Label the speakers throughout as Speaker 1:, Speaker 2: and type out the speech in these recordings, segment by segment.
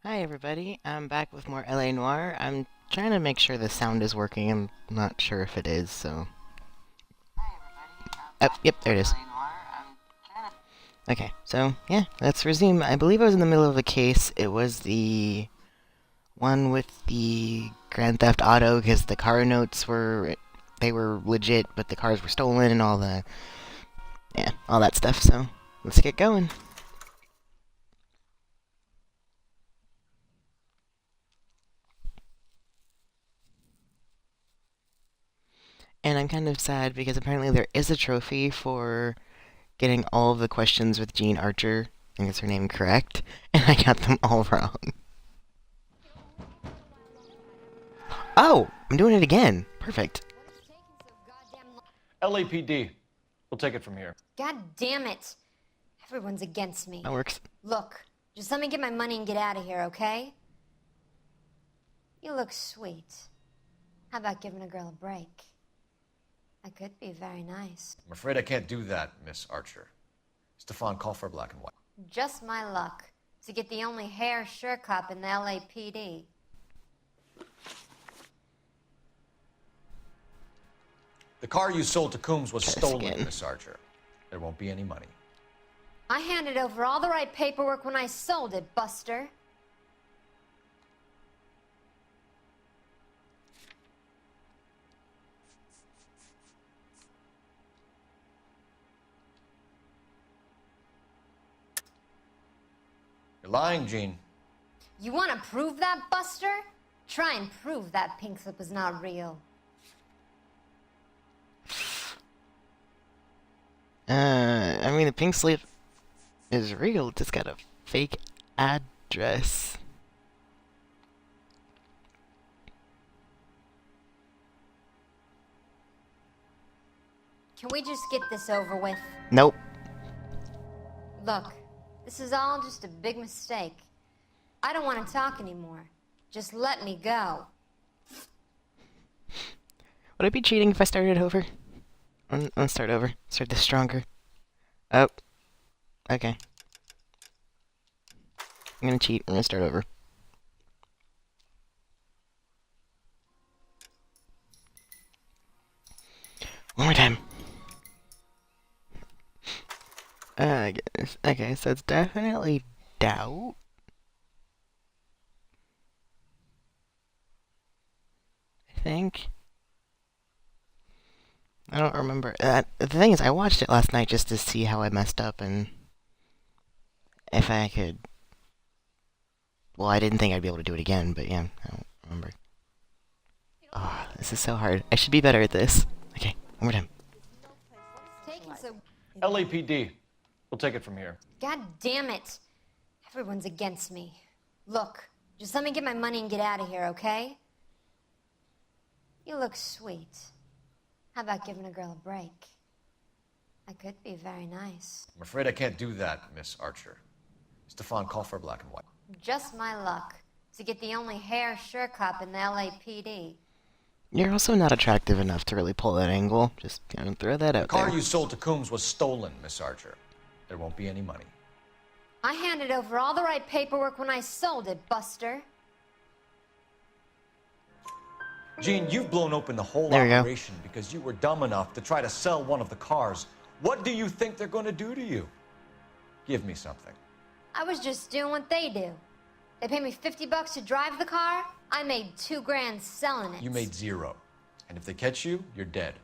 Speaker 1: Hi everybody, I'm back with more LA Noire. I'm trying to make sure the sound is working. I'm not sure if it is, so... Oh, yep, there it is. Okay, so, yeah, let's resume. I believe I was in the middle of a case. It was the one with the Grand Theft Auto, because the car notes were... They were legit, but the cars were stolen and all the... Yeah, all that stuff, so let's get going. And I'm kind of sad because apparently there is a trophy for getting all of the questions with Jean Archer, I think it's her name, correct, and I got them all wrong. Oh, I'm doing it again. Perfect.
Speaker 2: LAPD. We'll take it from here.
Speaker 3: God damn it. Everyone's against me.
Speaker 1: That works.
Speaker 3: Look, just let me get my money and get out of here, okay? You look sweet. How about giving a girl a break? I could be very nice.
Speaker 2: I'm afraid I can't do that, Miss Archer. Stefan, call for black and white.
Speaker 3: Just my luck to get the only hair sure cop in the LAPD.
Speaker 2: The car you sold to Coombs was
Speaker 1: Test
Speaker 2: stolen,
Speaker 1: again.
Speaker 2: Miss Archer. There won't be any money.
Speaker 3: I handed over all the right paperwork when I sold it, Buster.
Speaker 2: You're lying, Jean.
Speaker 3: You want to prove that, Buster? Try and prove that pink slip is not real.
Speaker 1: I mean, the pink slip is real, it's just got a fake address.
Speaker 3: Can we just get this over with?
Speaker 1: Nope.
Speaker 3: Look, this is all just a big mistake. I don't want to talk anymore. Just let me go.
Speaker 1: Would I be cheating if I started over? Let's start over. Start this stronger. Oh. Okay. I'm gonna cheat. I'm gonna start over. One more time. I guess. Okay, so it's definitely doubt. I think. I don't remember. The thing is, I watched it last night just to see how I messed up and if I could. Well, I didn't think I'd be able to do it again, but yeah, I don't remember. Oh, this is so hard. I should be better at this. Okay, one more time.
Speaker 3: Taking so...
Speaker 2: LAPD. We'll take it from here.
Speaker 3: God damn it. Everyone's against me. Look, just let me get my money and get out of here, okay? You look sweet. How about giving a girl a break? I could be very nice.
Speaker 2: I'm afraid I can't do that, Miss Archer. Stefan, call for black and white.
Speaker 3: Just my luck to get the only hair sure cop in the LAPD.
Speaker 1: You're also not attractive enough to really pull that angle. Just gonna throw that
Speaker 2: The
Speaker 1: out
Speaker 2: car
Speaker 1: there.
Speaker 2: you sold to Coombs was stolen, Miss Archer. There won't be any money.
Speaker 3: I handed over all the right paperwork when I sold it, Buster.
Speaker 2: Jean, you've blown open the whole
Speaker 1: There we go.
Speaker 2: operation because you were dumb enough to try to sell one of the cars. What do you think they're going to do to you? Give me something.
Speaker 3: I was just doing what they do. They paid me $50 to drive the car. I made $2 grand selling it.
Speaker 2: You made zero. And if they catch you, you're dead.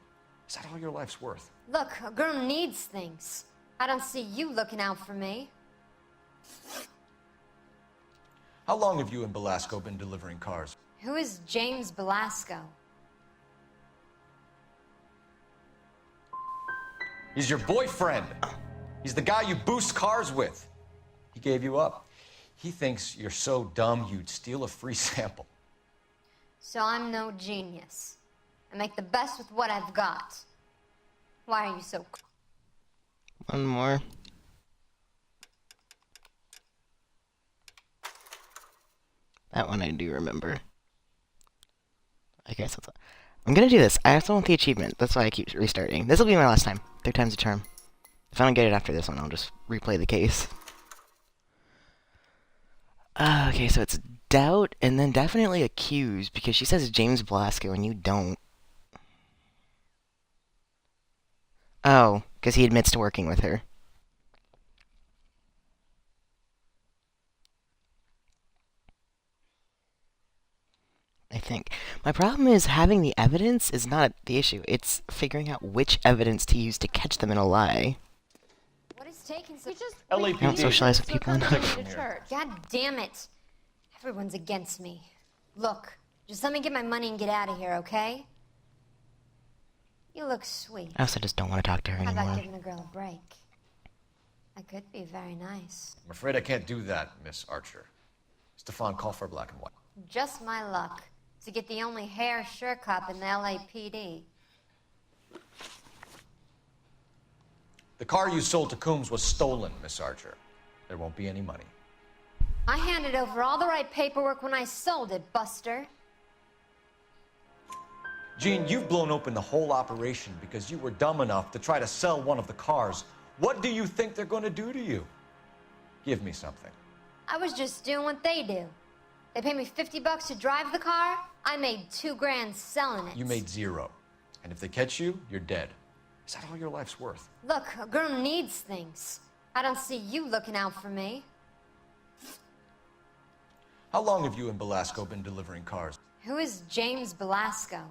Speaker 2: Is that all your life's worth?
Speaker 3: Look, a girl needs things. I don't see you looking out for me.
Speaker 2: How long have you and Belasco been delivering cars?
Speaker 3: Who is James Belasco?
Speaker 2: He's your boyfriend. He's the guy you boost cars with. He gave you up. He thinks you're so dumb you'd steal a free sample.
Speaker 3: So I'm no genius. I make the best with what I've got. Why are you so...
Speaker 1: One more. That one I do remember. Okay, so I'm gonna do this. I also want the achievement. That's why I keep restarting. This will be my last time. Third time's a charm. If I don't get it after this one, I'll just replay the case. Okay, so it's doubt and then definitely accuse because she says James Blasco and you don't. Oh, because he admits to working with her. I think. My problem is having the evidence is not the issue. It's figuring out which evidence to use to catch them in a lie.
Speaker 3: What is taking so...
Speaker 1: I don't socialize with people enough.
Speaker 3: God damn it. Everyone's against me. Look, just let me get my money and get out of here, okay? You look sweet.
Speaker 1: I also just don't want to talk to her
Speaker 3: How about
Speaker 1: anymore.
Speaker 3: giving a girl a break? That could be very nice.
Speaker 2: I'm afraid I can't do that, Miss Archer. Stefan, call for black and white.
Speaker 3: Just my luck to get the only hair sure cop in the LAPD.
Speaker 2: The car you sold to Coombs was stolen, Miss Archer. There won't be any money.
Speaker 3: I handed over all the right paperwork when I sold it, Buster.
Speaker 2: Gene, you've blown open the whole operation because you were dumb enough to try to sell one of the cars. What do you think they're going to do to you? Give me something.
Speaker 3: I was just doing what they do. They paid me $50 to drive the car. I made $2 grand selling it.
Speaker 2: You made 0. And if they catch you, you're dead. Is that all your life's worth?
Speaker 3: Look, a girl needs things. I don't see you looking out for me.
Speaker 2: How long have you and Belasco been delivering cars?
Speaker 3: Who is James Belasco?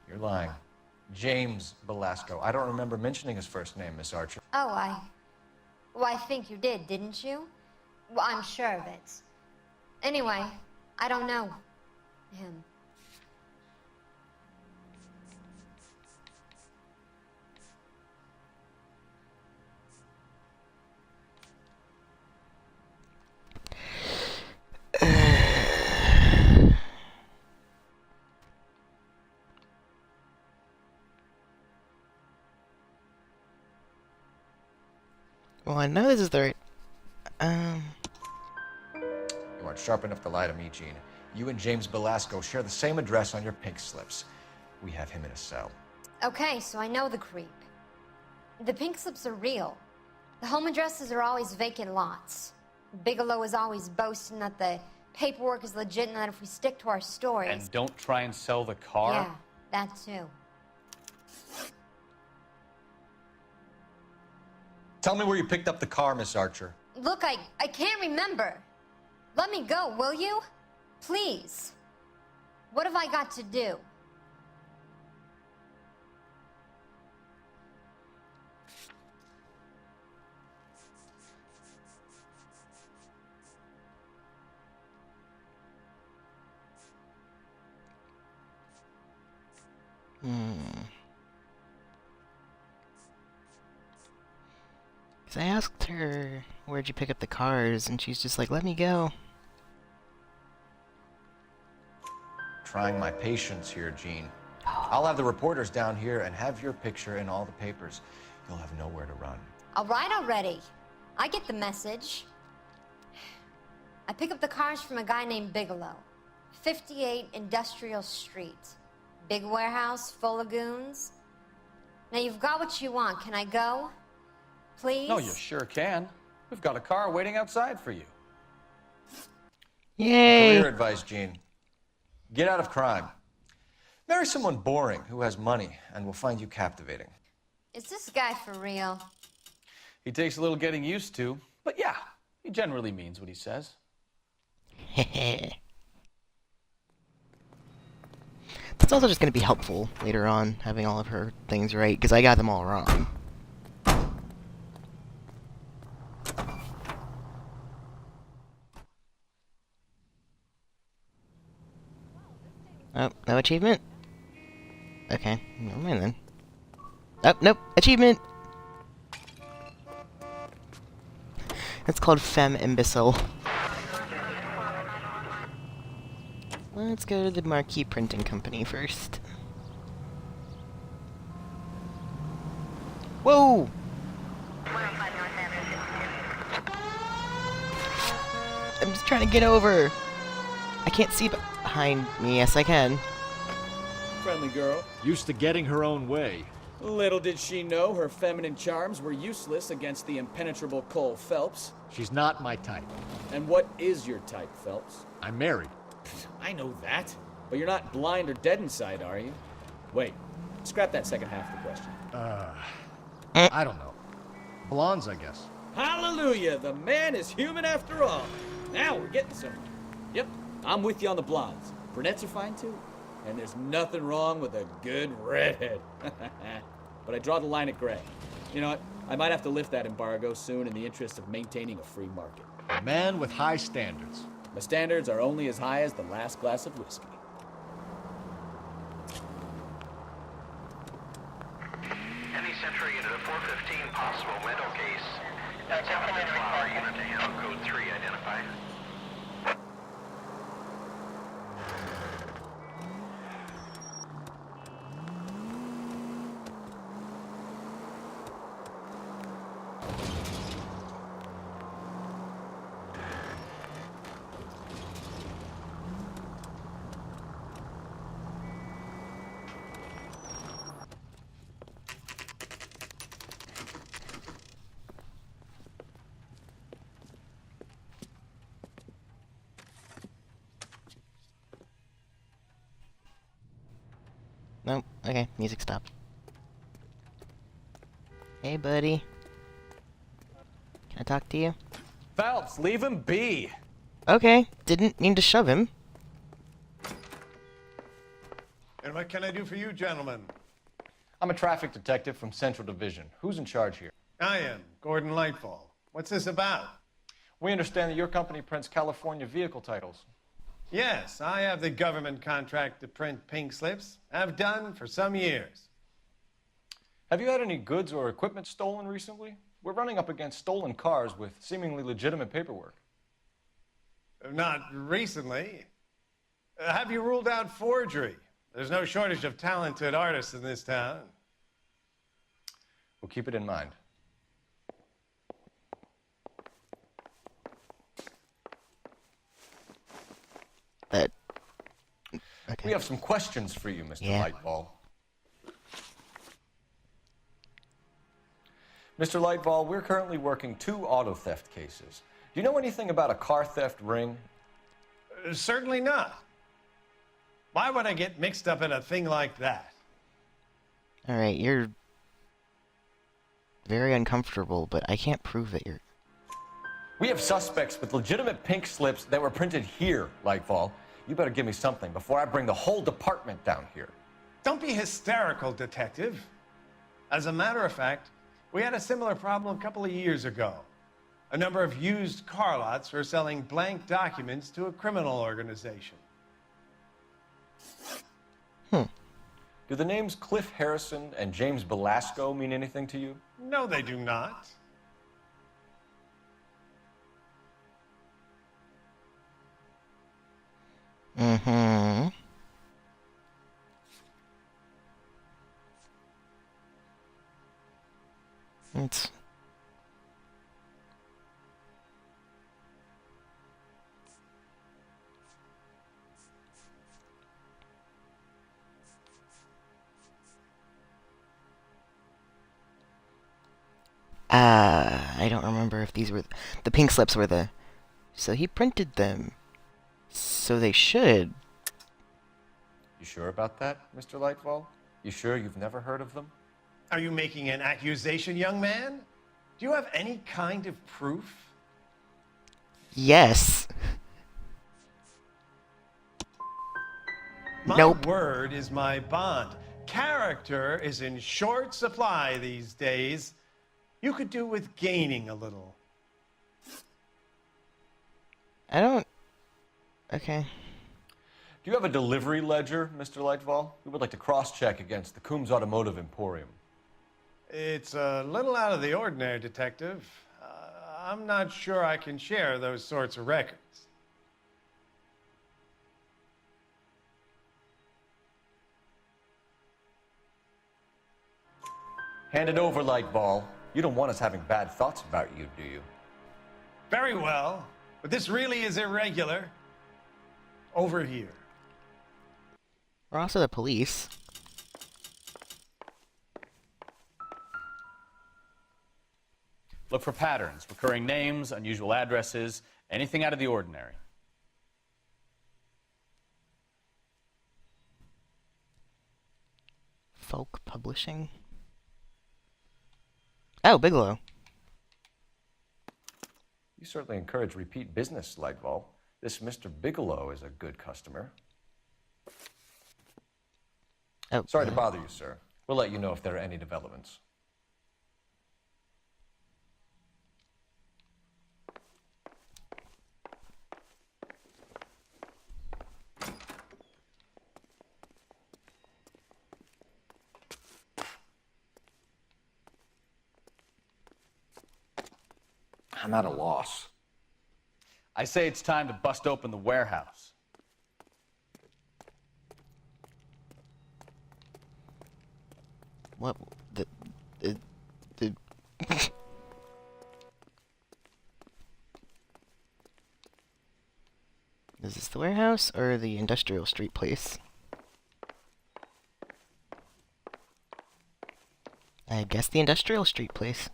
Speaker 2: You're lying. James Belasco. I don't remember mentioning his first name, Miss Archer.
Speaker 3: Oh, well, I think you did, didn't you? Well, I'm sure of it. Anyway, I don't know him.
Speaker 1: Well, I know this is the right...
Speaker 2: You aren't sharp enough to lie to me, Gene. You and James Belasco share the same address on your pink slips. We have him in a cell.
Speaker 3: Okay, so I know the creep. The pink slips are real. The home addresses are always vacant lots. Bigelow is always boasting that the paperwork is legit and that if we stick to our stories...
Speaker 4: And don't try and sell the car?
Speaker 3: Yeah, that too.
Speaker 2: Tell me where you picked up the car, Miss Archer.
Speaker 3: Look, I can't remember. Let me go, will you? Please. What have I got to do?
Speaker 1: Because I asked her, where'd you pick up the cars? And she's just like, let me go.
Speaker 2: Trying my patience here, Gene. I'll have the reporters down here and have your picture in all the papers. You'll have nowhere to run.
Speaker 3: All right already. I get the message. I pick up the cars from a guy named Bigelow. 58 Industrial Street. Big warehouse full of goons. Now you've got what you want. Can I go? Please?
Speaker 4: No, you sure can. We've got a car waiting outside for you.
Speaker 1: Yay!
Speaker 2: Career advice, Gene. Get out of crime. Marry someone boring who has money and will find you captivating.
Speaker 3: Is this guy for real?
Speaker 4: He takes a little getting used to, but yeah, he generally means what he says.
Speaker 1: That's also just going to be helpful later on, having all of her things right, because I got them all wrong. Oh, no achievement? Okay, never mind then. Oh, nope, achievement! It's called Femme Imbecile. Let's go to the Marquee Printing Company first. Whoa! I'm just trying to get over. I can't see behind me. Yes, I can.
Speaker 5: Friendly girl. Used to getting her own way. Little did she know her feminine charms were useless against the impenetrable Cole Phelps.
Speaker 6: She's not my type.
Speaker 5: And what is your type, Phelps?
Speaker 6: I'm married.
Speaker 5: I know that, but you're not blind or dead inside, are you? Wait, scrap that second half of the question.
Speaker 6: I don't know. Blondes, I guess.
Speaker 5: Hallelujah, the man is human after all. Now we're getting somewhere. Yep, I'm with you on the blondes. Brunettes are fine too. And there's nothing wrong with a good redhead. But I draw the line at gray. You know what? I might have to lift that embargo soon in the interest of maintaining a free market.
Speaker 6: A man with high standards.
Speaker 5: My standards are only as high as the last glass of whiskey.
Speaker 7: Any Century unit of 415 possible mental case. That's implemented car unit to code 3 identified.
Speaker 1: Nope. Okay, music stopped. Hey, buddy. Can I talk to you?
Speaker 4: Phelps, leave him be.
Speaker 1: Okay, didn't mean to shove him.
Speaker 8: And what can I do for you, gentlemen?
Speaker 4: I'm a traffic detective from Central Division. Who's in charge here?
Speaker 8: I am, Gordon Lightfall. What's this about?
Speaker 4: We understand that your company prints California vehicle titles.
Speaker 8: Yes, I have the government contract to print pink slips. I've done for some years.
Speaker 4: Have you had any goods or equipment stolen recently? We're running up against stolen cars with seemingly legitimate paperwork.
Speaker 8: Not recently. Have you ruled out forgery? There's no shortage of talented artists in this town.
Speaker 4: We'll keep it in mind.
Speaker 1: But... Okay.
Speaker 4: We have some questions for you, Mr.
Speaker 1: Yeah.
Speaker 4: Lightball. Mr. Lightball, we're currently working 2 auto theft cases. Do you know anything about a car theft ring?
Speaker 8: Certainly not. Why would I get mixed up in a thing like that?
Speaker 1: Alright, you're... very uncomfortable, but I can't prove that you're...
Speaker 4: We have suspects with legitimate pink slips that were printed here, Lightfall. You better give me something before I bring the whole department down here.
Speaker 8: Don't be hysterical, detective. As a matter of fact, we had a similar problem a couple of years ago. A number of used car lots were selling blank documents to a criminal organization.
Speaker 4: Do the names Cliff Harrison and James Belasco mean anything to you?
Speaker 8: No, they do not.
Speaker 1: Mm-hmm. It's... I don't remember if these were... The pink slips were the... So he printed them. So they should.
Speaker 4: You sure about that, Mr. Lightfall? You sure you've never heard of them?
Speaker 8: Are you making an accusation, young man? Do you have any kind of proof?
Speaker 1: Yes.
Speaker 8: My
Speaker 1: Nope.
Speaker 8: word is my bond. Character is in short supply these days. You could do with gaining a little.
Speaker 1: I don't... Okay.
Speaker 4: Do you have a delivery ledger, Mr. Lightfall? We would like to cross-check against the Coombs Automotive Emporium.
Speaker 8: It's a little out of the ordinary, Detective. I'm not sure I can share those sorts of records.
Speaker 4: Hand it over, Lightball. You don't want us having bad thoughts about you, do you?
Speaker 8: Very well, but this really is irregular. Over here.
Speaker 1: We're also the police.
Speaker 9: Look for patterns, recurring names, unusual addresses, anything out of the ordinary.
Speaker 1: Folk Publishing. Oh, Bigelow.
Speaker 4: You certainly encourage repeat business, Lightfall. This Mr. Bigelow is a good customer.
Speaker 1: Oh,
Speaker 4: Sorry to bother you, sir. We'll let you know if there are any developments. I'm at a loss.
Speaker 9: I say it's time to bust open the warehouse.
Speaker 1: what? The Is this the warehouse or the industrial street place? I guess the industrial street place.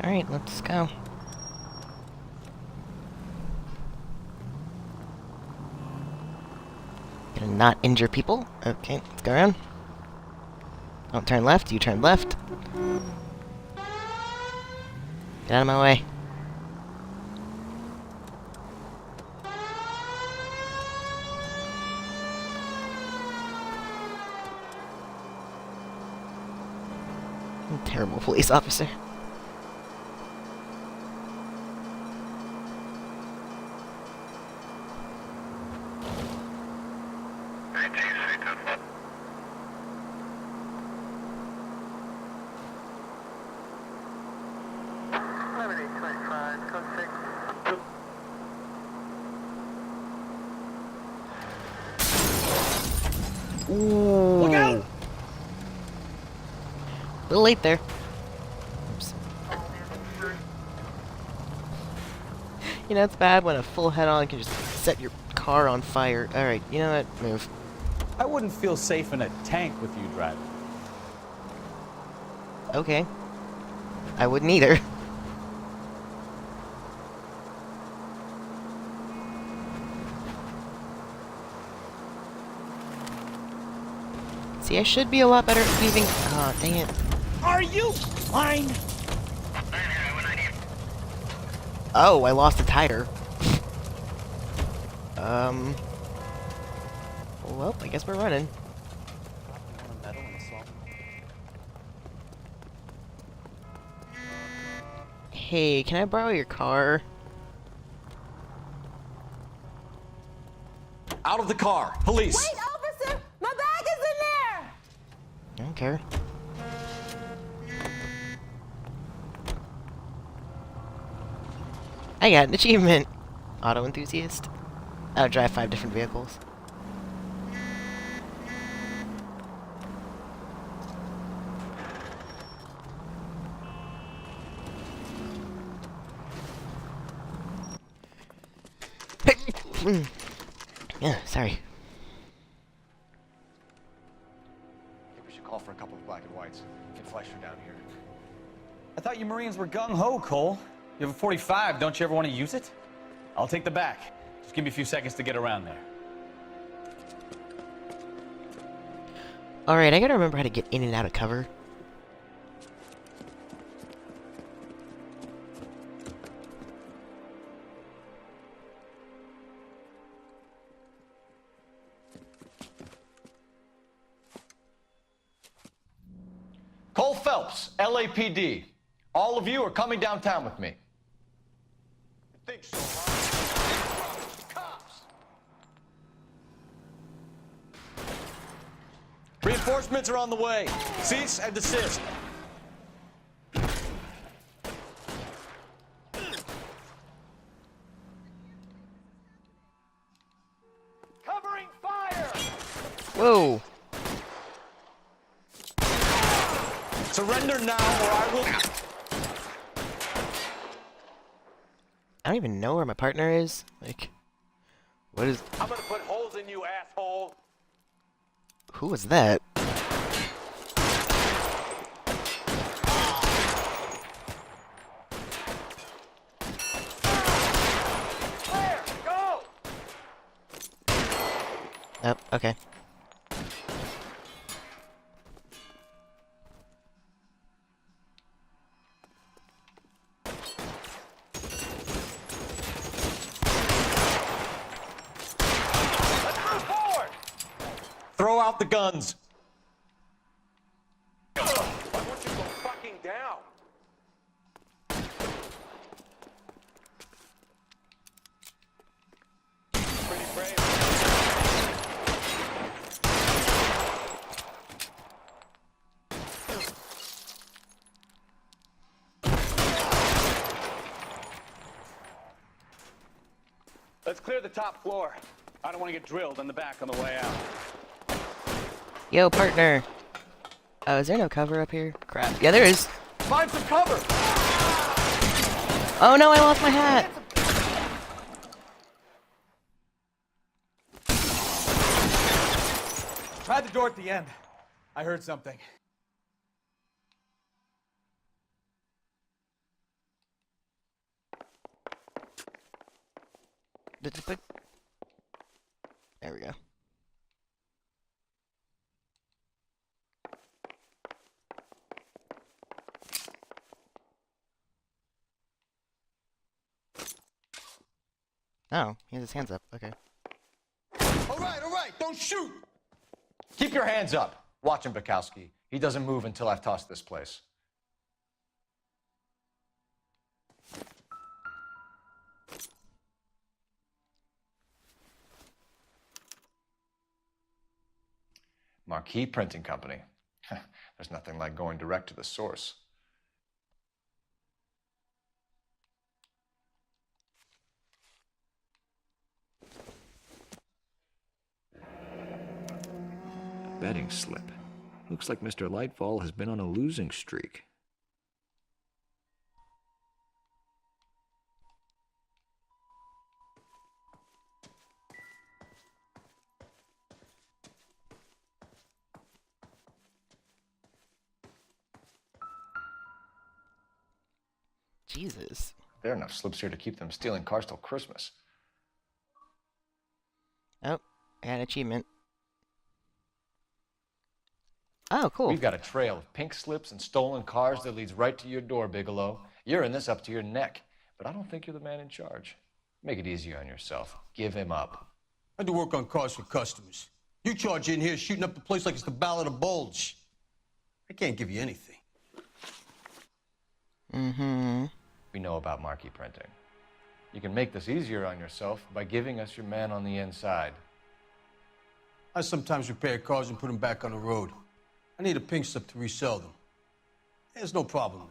Speaker 1: Alright, let's go. Gonna not injure people. Okay, let's go around. Don't turn left, you turn left. Get out of my way. I'm a terrible police officer. Ooh. Look out! A little late there. Oops. You know, it's bad when a full head-on can just set your car on fire. Alright, you know what? Move.
Speaker 9: I wouldn't feel safe in a tank with you driving.
Speaker 1: Okay. I wouldn't either. See, I should be a lot better at leaving. Oh, dang it.
Speaker 5: Are you blind?
Speaker 1: Oh, I lost a tire. Well, I guess we're running. Hey, can I borrow your car?
Speaker 2: Out of the car. Police.
Speaker 10: Wait, officer! My bag is in there!
Speaker 1: I don't care. I got an achievement. Auto enthusiast. I'll drive 5 different vehicles. Yeah, sorry.
Speaker 4: I think we should call for a couple of black and whites. Get Fleischer down here.
Speaker 9: I thought you Marines were gung-ho, Cole. You have a 45, don't you ever want to use it? I'll take the back. Just give me a few seconds to get around there.
Speaker 1: Alright, I gotta remember how to get in and out of cover.
Speaker 4: Cole Phelps, LAPD. All of you are coming downtown with me. Think so, huh? Cops!
Speaker 2: Reinforcements are on the way. Cease and desist.
Speaker 4: Covering fire!
Speaker 1: Whoa!
Speaker 4: Surrender now, or I will.
Speaker 1: I don't even know where my partner is. Like, what is...
Speaker 7: I'm gonna put holes in you, asshole.
Speaker 1: Who was that?
Speaker 7: Claire, go!
Speaker 1: Oh, okay.
Speaker 7: Let's move forward!
Speaker 4: Throw out the guns.
Speaker 7: Why won't you go fucking down? Pretty brave.
Speaker 9: Let's clear the top floor. I don't want to get drilled in the back on the way out.
Speaker 1: Yo, partner. Oh, is there no cover up here? Crap. Yeah, there is.
Speaker 4: Find some cover.
Speaker 1: Oh no, I lost my hat!
Speaker 5: Try the door at the end. I heard something.
Speaker 1: There we go. Oh, he has his hands up. Okay.
Speaker 4: All right, don't shoot. Keep your hands up. Watch him, Bukowski. He doesn't move until I've tossed this place. Marquee Printing Company. There's nothing like going direct to the source.
Speaker 11: Betting slip. Looks like Mr. Lightfall has been on a losing streak.
Speaker 1: Jesus.
Speaker 4: There are enough slips here to keep them stealing cars till Christmas.
Speaker 1: Oh, I got an achievement. Oh, cool.
Speaker 4: We've got a trail of pink slips and stolen cars that leads right to your door, Bigelow. You're in this up to your neck, but I don't think you're the man in charge. Make it easier on yourself. Give him up.
Speaker 12: I do work on cars for customers. You charge in here shooting up the place like it's the Ballad of Bulge. I can't give you anything.
Speaker 1: Mm-hmm.
Speaker 4: We know about marquee printing. You can make this easier on yourself by giving us your man on the inside.
Speaker 12: I sometimes repair cars and put them back on the road. I need a pink slip to resell them. There's no problem there.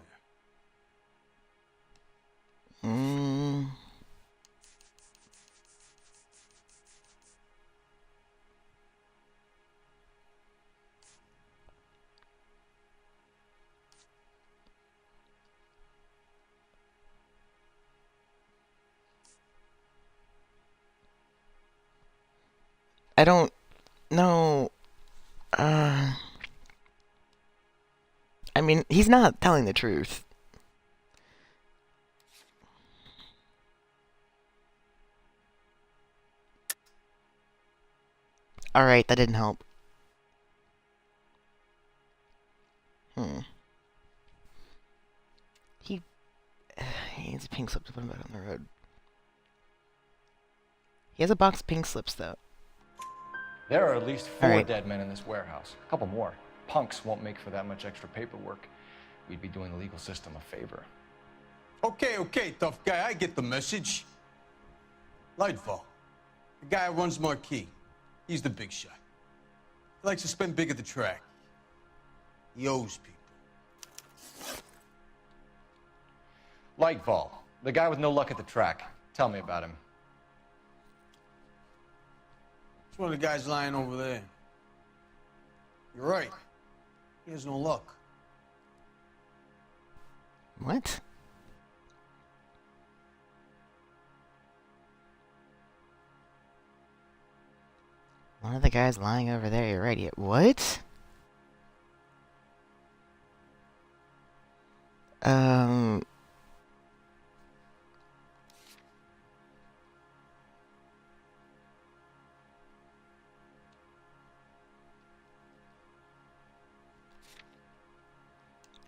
Speaker 1: I don't know. I mean, he's not telling the truth. Alright, that didn't help. He needs a pink slip to put him back on the road. He has a box of pink slips, though.
Speaker 4: There are at least 4
Speaker 1: All right.
Speaker 4: dead men in this warehouse. A couple more. Punks won't make for that much extra paperwork. We'd be doing the legal system a favor.
Speaker 12: Okay, tough guy, I get the message. Lightfall, the guy who runs Marquee. He's the big shot. He likes to spend big at the track. He owes people.
Speaker 4: Lightfall, the guy with no luck at the track. Tell me about him.
Speaker 12: It's one of the guys lying over there. You're right. He has no luck.
Speaker 1: What? One of the guys lying over there, you're right. What?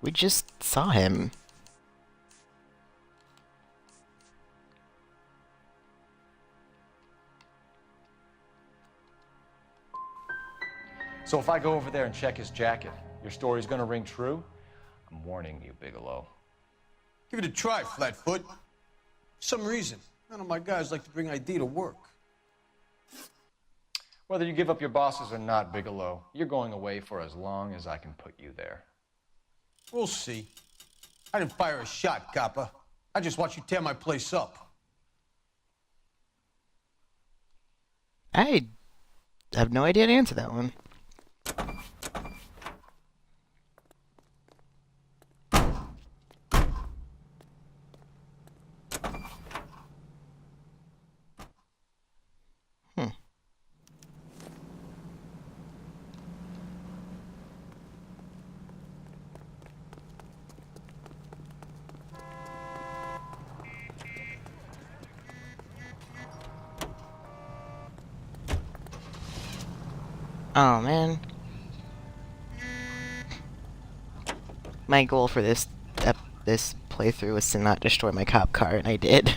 Speaker 1: We just saw him.
Speaker 2: So if I go over there and check his jacket, your story's gonna ring true? I'm warning you, Bigelow.
Speaker 12: Give it a try, Flatfoot. For some reason, none of my guys like to bring ID to work.
Speaker 2: Whether you give up your bosses or not, Bigelow, you're going away for as long as I can put you there.
Speaker 12: We'll see. I didn't fire a shot, copper. I just watched you tear my place up.
Speaker 1: I have no idea how to answer that one. Oh man. My goal for this playthrough was to not destroy my cop car, and I did.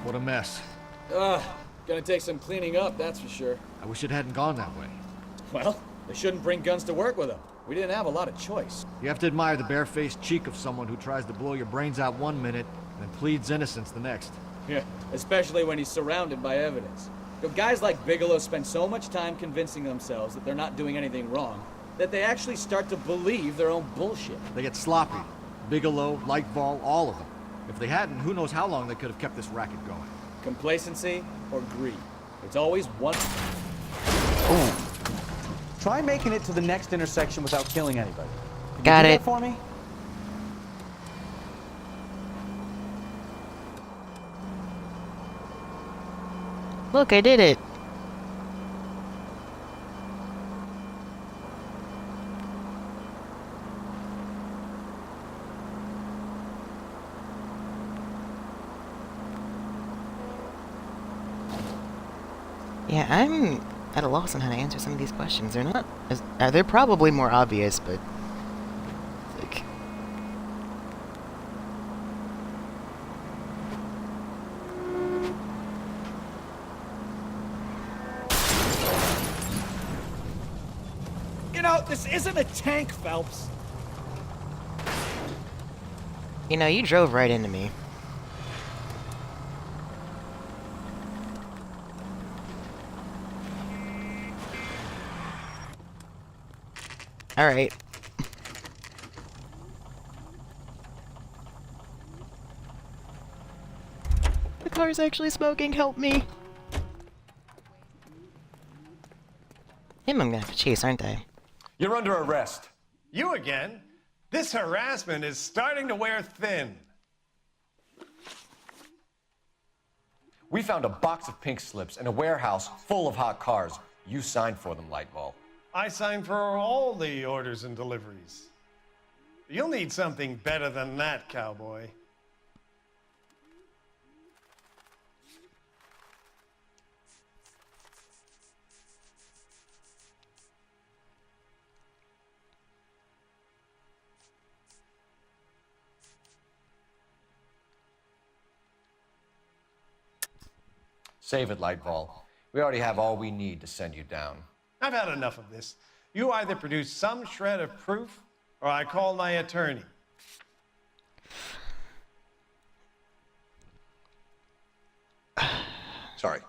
Speaker 6: What a mess.
Speaker 5: Gonna take some cleaning up, that's for sure.
Speaker 6: I wish it hadn't gone that way.
Speaker 5: Well, they shouldn't bring guns to work with them. We didn't have a lot of choice.
Speaker 6: You have to admire the barefaced cheek of someone who tries to blow your brains out one minute and then pleads innocence the next.
Speaker 5: Yeah, especially when he's surrounded by evidence. You know, guys like Bigelow spend so much time convincing themselves that they're not doing anything wrong that they actually start to believe their own bullshit.
Speaker 6: They get sloppy. Bigelow, Lightball, all of them. If they hadn't, who knows how long they could have kept this racket going.
Speaker 5: Complacency or greed. It's always one.
Speaker 1: Ooh.
Speaker 9: Try making it to the next intersection without killing anybody. Can
Speaker 1: Got
Speaker 9: you do
Speaker 1: it.
Speaker 9: that for me?
Speaker 1: Look, I did it. Yeah, I'm at a loss on how to answer some of these questions. They're not as... they're probably more obvious, but... like...
Speaker 5: You know, this isn't a tank, Phelps.
Speaker 1: You know, you drove right into me. Alright. The car's actually smoking, help me! Him I'm gonna have to chase, aren't I?
Speaker 2: You're under arrest.
Speaker 8: You again? This harassment is starting to wear thin.
Speaker 2: We found a box of pink slips in a warehouse full of hot cars. You signed for them, Lightball.
Speaker 8: I signed for all the orders and deliveries. You'll need something better than that, cowboy.
Speaker 2: Save it, Lightball. We already have all we need to send you down.
Speaker 8: I've had enough of this. You either produce some shred of proof, or I call my attorney.
Speaker 2: Sorry.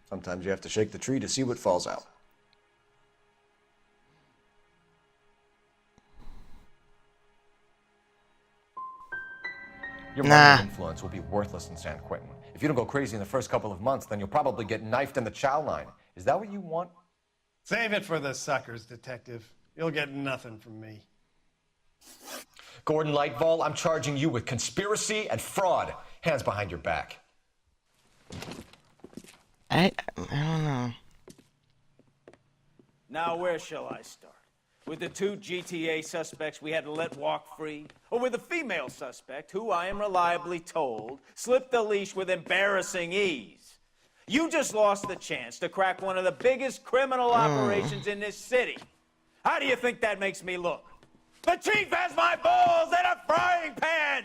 Speaker 2: Sometimes you have to shake the tree to see what falls out. Your money
Speaker 1: Nah.
Speaker 2: and influence will be worthless in San Quentin. If you don't go crazy in the first couple of months, then you'll probably get knifed in the chow line. Is that what you want?
Speaker 8: Save it for the suckers, Detective. You'll get nothing from me.
Speaker 2: Gordon Lightfall, I'm charging you with conspiracy and fraud. Hands behind your back.
Speaker 1: I don't know.
Speaker 13: Now, where shall I start? With the 2 GTA suspects we had to let walk free? Or with a female suspect who, I am reliably told, slipped the leash with embarrassing ease? You just lost the chance to crack one of the biggest criminal operations in this city. How do you think that makes me look? The chief has my balls in a frying pan!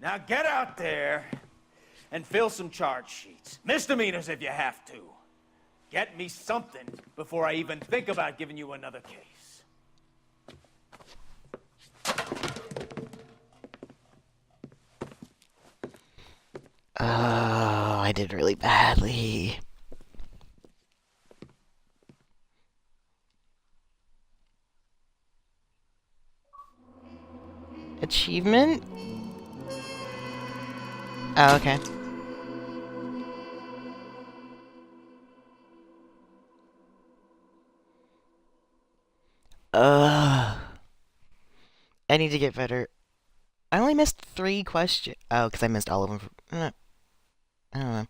Speaker 13: Now get out there and fill some charge sheets. Misdemeanors if you have to. Get me something before I even think about giving you another case.
Speaker 1: Oh, I did really badly. Achievement? Oh, okay. I need to get better. I only missed 3 questions. Oh, because I missed all of them. I don't know.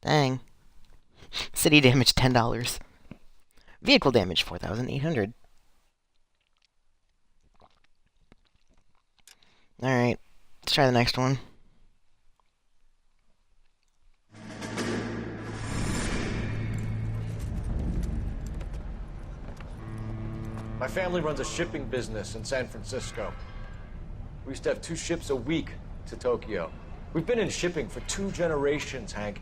Speaker 1: Dang. City damage, $10. Vehicle damage, 4,800. Alright. Let's try the next one.
Speaker 2: My family runs a shipping business in San Francisco. We used to have 2 ships a week to Tokyo. We've been in shipping for 2 generations, Hank.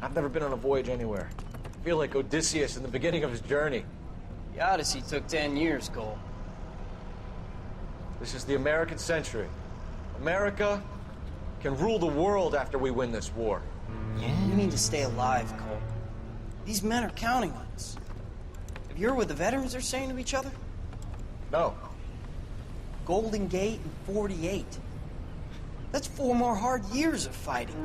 Speaker 2: I've never been on a voyage anywhere. I feel like Odysseus in the beginning of his journey.
Speaker 14: The Odyssey took 10 years, Cole.
Speaker 2: This is the American century. America can rule the world after we win this war.
Speaker 14: You need to stay alive, Cole. These men are counting on us. Have you heard what the veterans are saying to each other?
Speaker 2: No.
Speaker 14: Golden Gate and 48. That's 4 more hard years of fighting.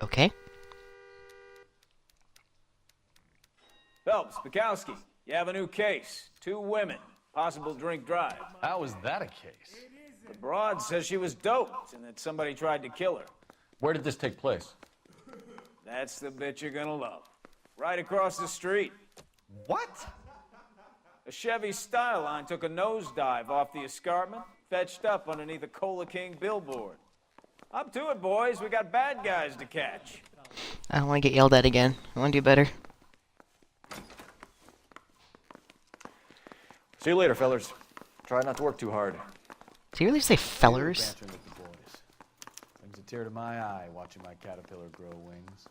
Speaker 1: Okay.
Speaker 13: Phelps, Bukowski, you have a new case. 2 women, possible drink drive.
Speaker 9: How is that a case?
Speaker 13: The broad says she was doped and that somebody tried to kill her.
Speaker 2: Where did this take place?
Speaker 13: That's the bit you're gonna love. Right across the street.
Speaker 2: What?
Speaker 13: A Chevy Styline took a nosedive off the escarpment, fetched up underneath a Cola King billboard. Up to it, boys. We got bad guys to catch.
Speaker 1: I don't want to get yelled at again. I want to do better.
Speaker 2: See you later, fellers. Try not to work too hard.
Speaker 1: Did you really say fellers?
Speaker 9: Bantering with the boys. Brings a tear to my eye watching my caterpillar grow wings.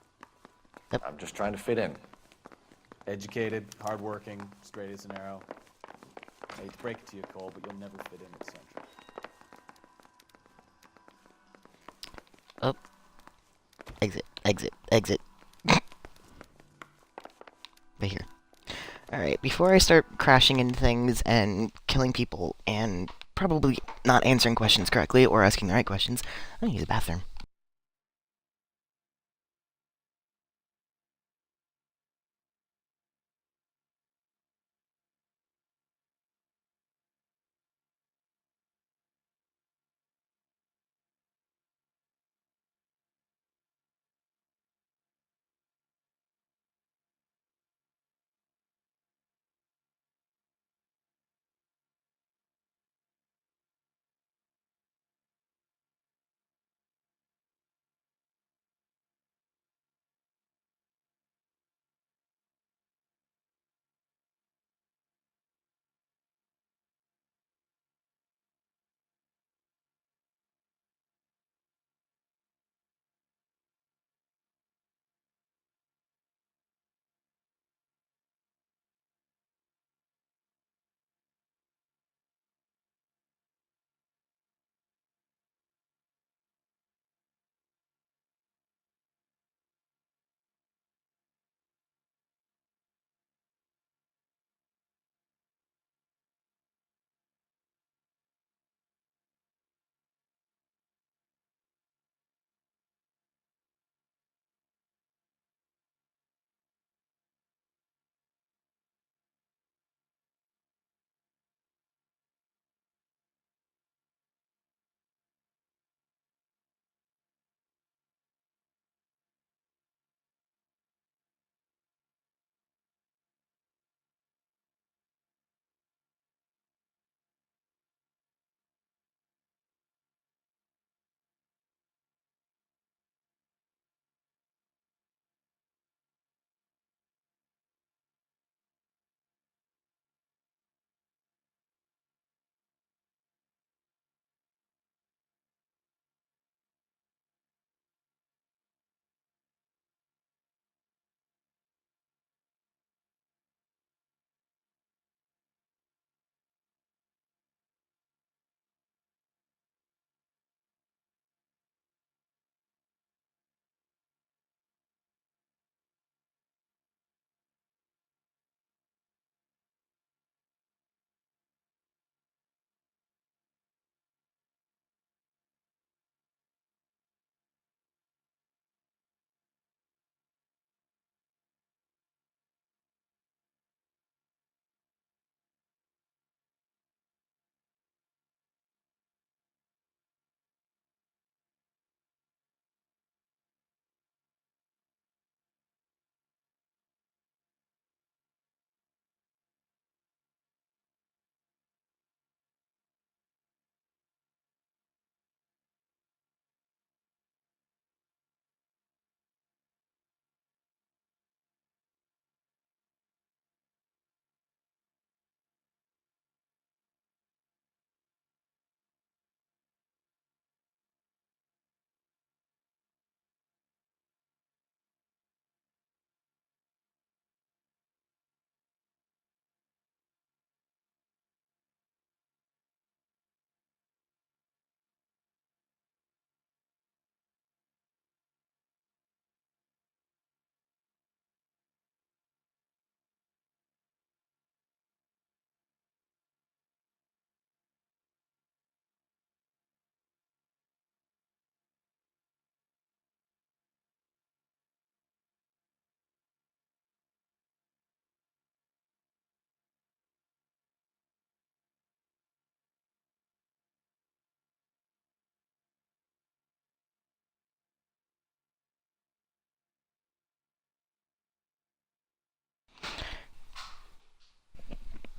Speaker 1: Yep.
Speaker 2: I'm just trying to fit in.
Speaker 9: Educated, hardworking, straight as an arrow. I hate to break it to you, Cole, but you'll never fit in at Central.
Speaker 1: Oh. Exit, exit, exit. Right here. Alright, before I start crashing into things and killing people and probably not answering questions correctly or asking the right questions, I'm gonna use the bathroom.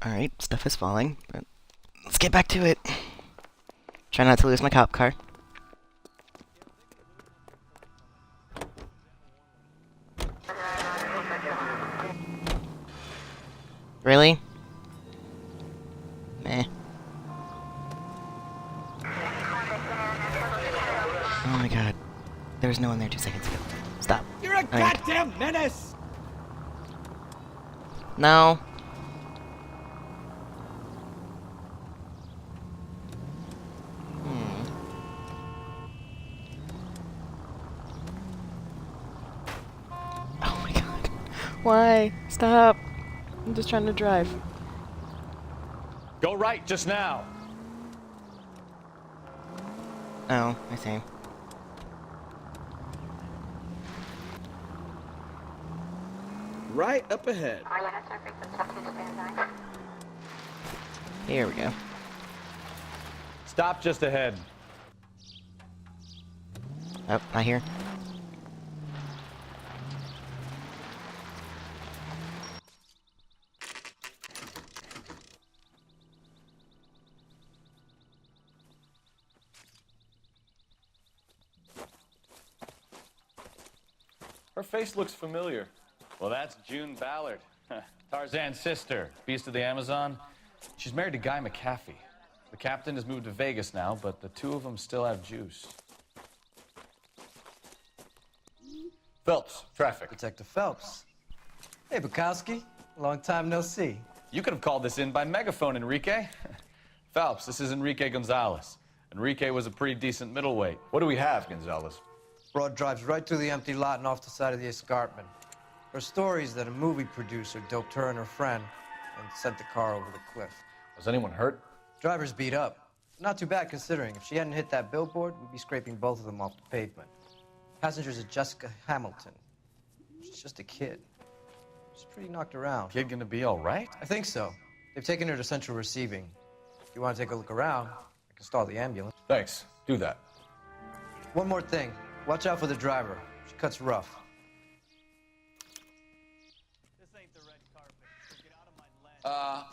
Speaker 1: Alright, stuff is falling, but let's get back to it. Try not to lose my cop car. Really? Meh. Oh my god. There was no one there 2 seconds ago. Stop.
Speaker 5: You're a goddamn menace!
Speaker 1: No. Oh my god. Why? Stop. I'm just trying to drive.
Speaker 4: Go right just now.
Speaker 1: Oh, I see.
Speaker 5: Right up ahead.
Speaker 1: Here we go.
Speaker 4: Stop just ahead.
Speaker 1: Oh, not here.
Speaker 4: Her face looks familiar. Well, that's June Ballard, Tarzan's sister, beast of the Amazon. She's married to Guy McAfee. The captain has moved to Vegas now, but the two of them still have juice. Phelps, traffic.
Speaker 15: Detective Phelps. Hey, Bukowski. Long time no see.
Speaker 4: You could have called this in by megaphone, Enrique. Phelps, this is Enrique Gonzalez. Enrique was a pretty decent middleweight. What do we have, Gonzalez?
Speaker 15: Broad drives right through the empty lot and off the side of the escarpment. Her story is that a movie producer doped her and her friend and sent the car over the cliff.
Speaker 4: Was anyone hurt?
Speaker 15: Driver's beat up. Not too bad considering. If she hadn't hit that billboard, we'd be scraping both of them off the pavement. Passenger's a Jessica Hamilton. She's just a kid. She's pretty knocked around.
Speaker 4: Kid gonna be all right?
Speaker 15: I think so. They've taken her to central receiving. If you want to take a look around, I can stall the ambulance.
Speaker 4: Thanks. Do that.
Speaker 15: One more thing. Watch out for the driver. She cuts rough.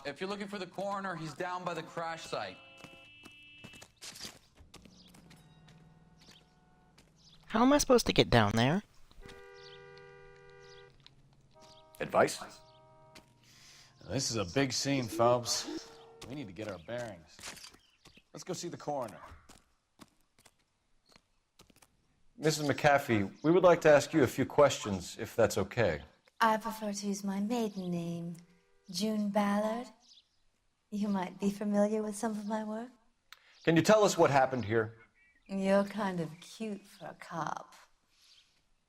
Speaker 16: If you're looking for the coroner, he's down by the crash site.
Speaker 1: How am I supposed to get down there?
Speaker 4: Advice?
Speaker 9: This is a big scene, Phelps. We need to get our bearings. Let's go see the coroner.
Speaker 2: Mrs. McAfee, we would like to ask you a few questions, if that's okay.
Speaker 10: I prefer to use my maiden name, June Ballard. You might be familiar with some of my work.
Speaker 2: Can you tell us what happened here?
Speaker 10: You're kind of cute for a cop.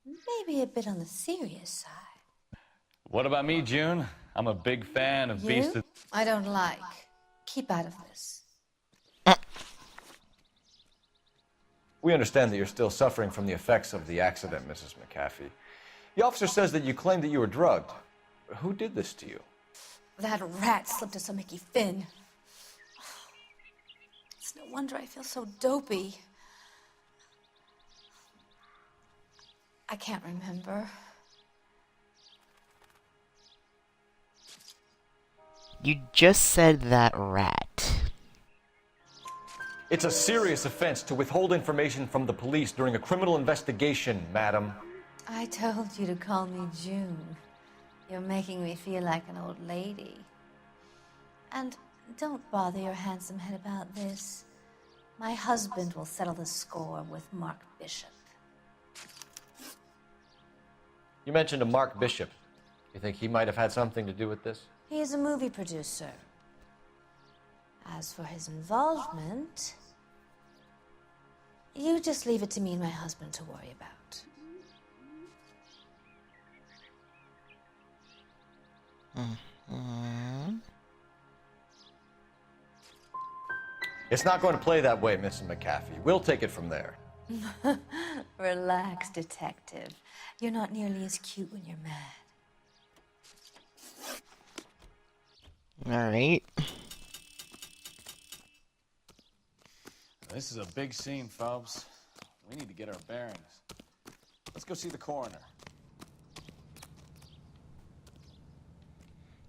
Speaker 10: Maybe a bit on the serious side.
Speaker 9: What about me, June? I'm a big fan of Beast of...
Speaker 10: I don't like. Keep out of this.
Speaker 2: We understand that you're still suffering from the effects of the accident, Mrs. McAfee. The officer says that you claimed that you were drugged. Who did this to you?
Speaker 10: That rat slipped us a Mickey Finn. It's no wonder I feel so dopey. I can't remember.
Speaker 1: You just said that rat.
Speaker 2: It's a serious offense to withhold information from the police during a criminal investigation, madam.
Speaker 10: I told you to call me June. You're making me feel like an old lady. And don't bother your handsome head about this. My husband will settle the score with Mark Bishop.
Speaker 2: You mentioned a Mark Bishop. You think he might have had something to do with this?
Speaker 10: He is a movie producer. As for his involvement, you just leave it to me and my husband to worry about.
Speaker 2: It's not going to play that way, Mrs. McAfee. We'll take it from there.
Speaker 10: Relax, detective. You're not nearly as cute when you're mad.
Speaker 1: Alright.
Speaker 9: This is a big scene, Phelps. We need to get our bearings. Let's go see the coroner.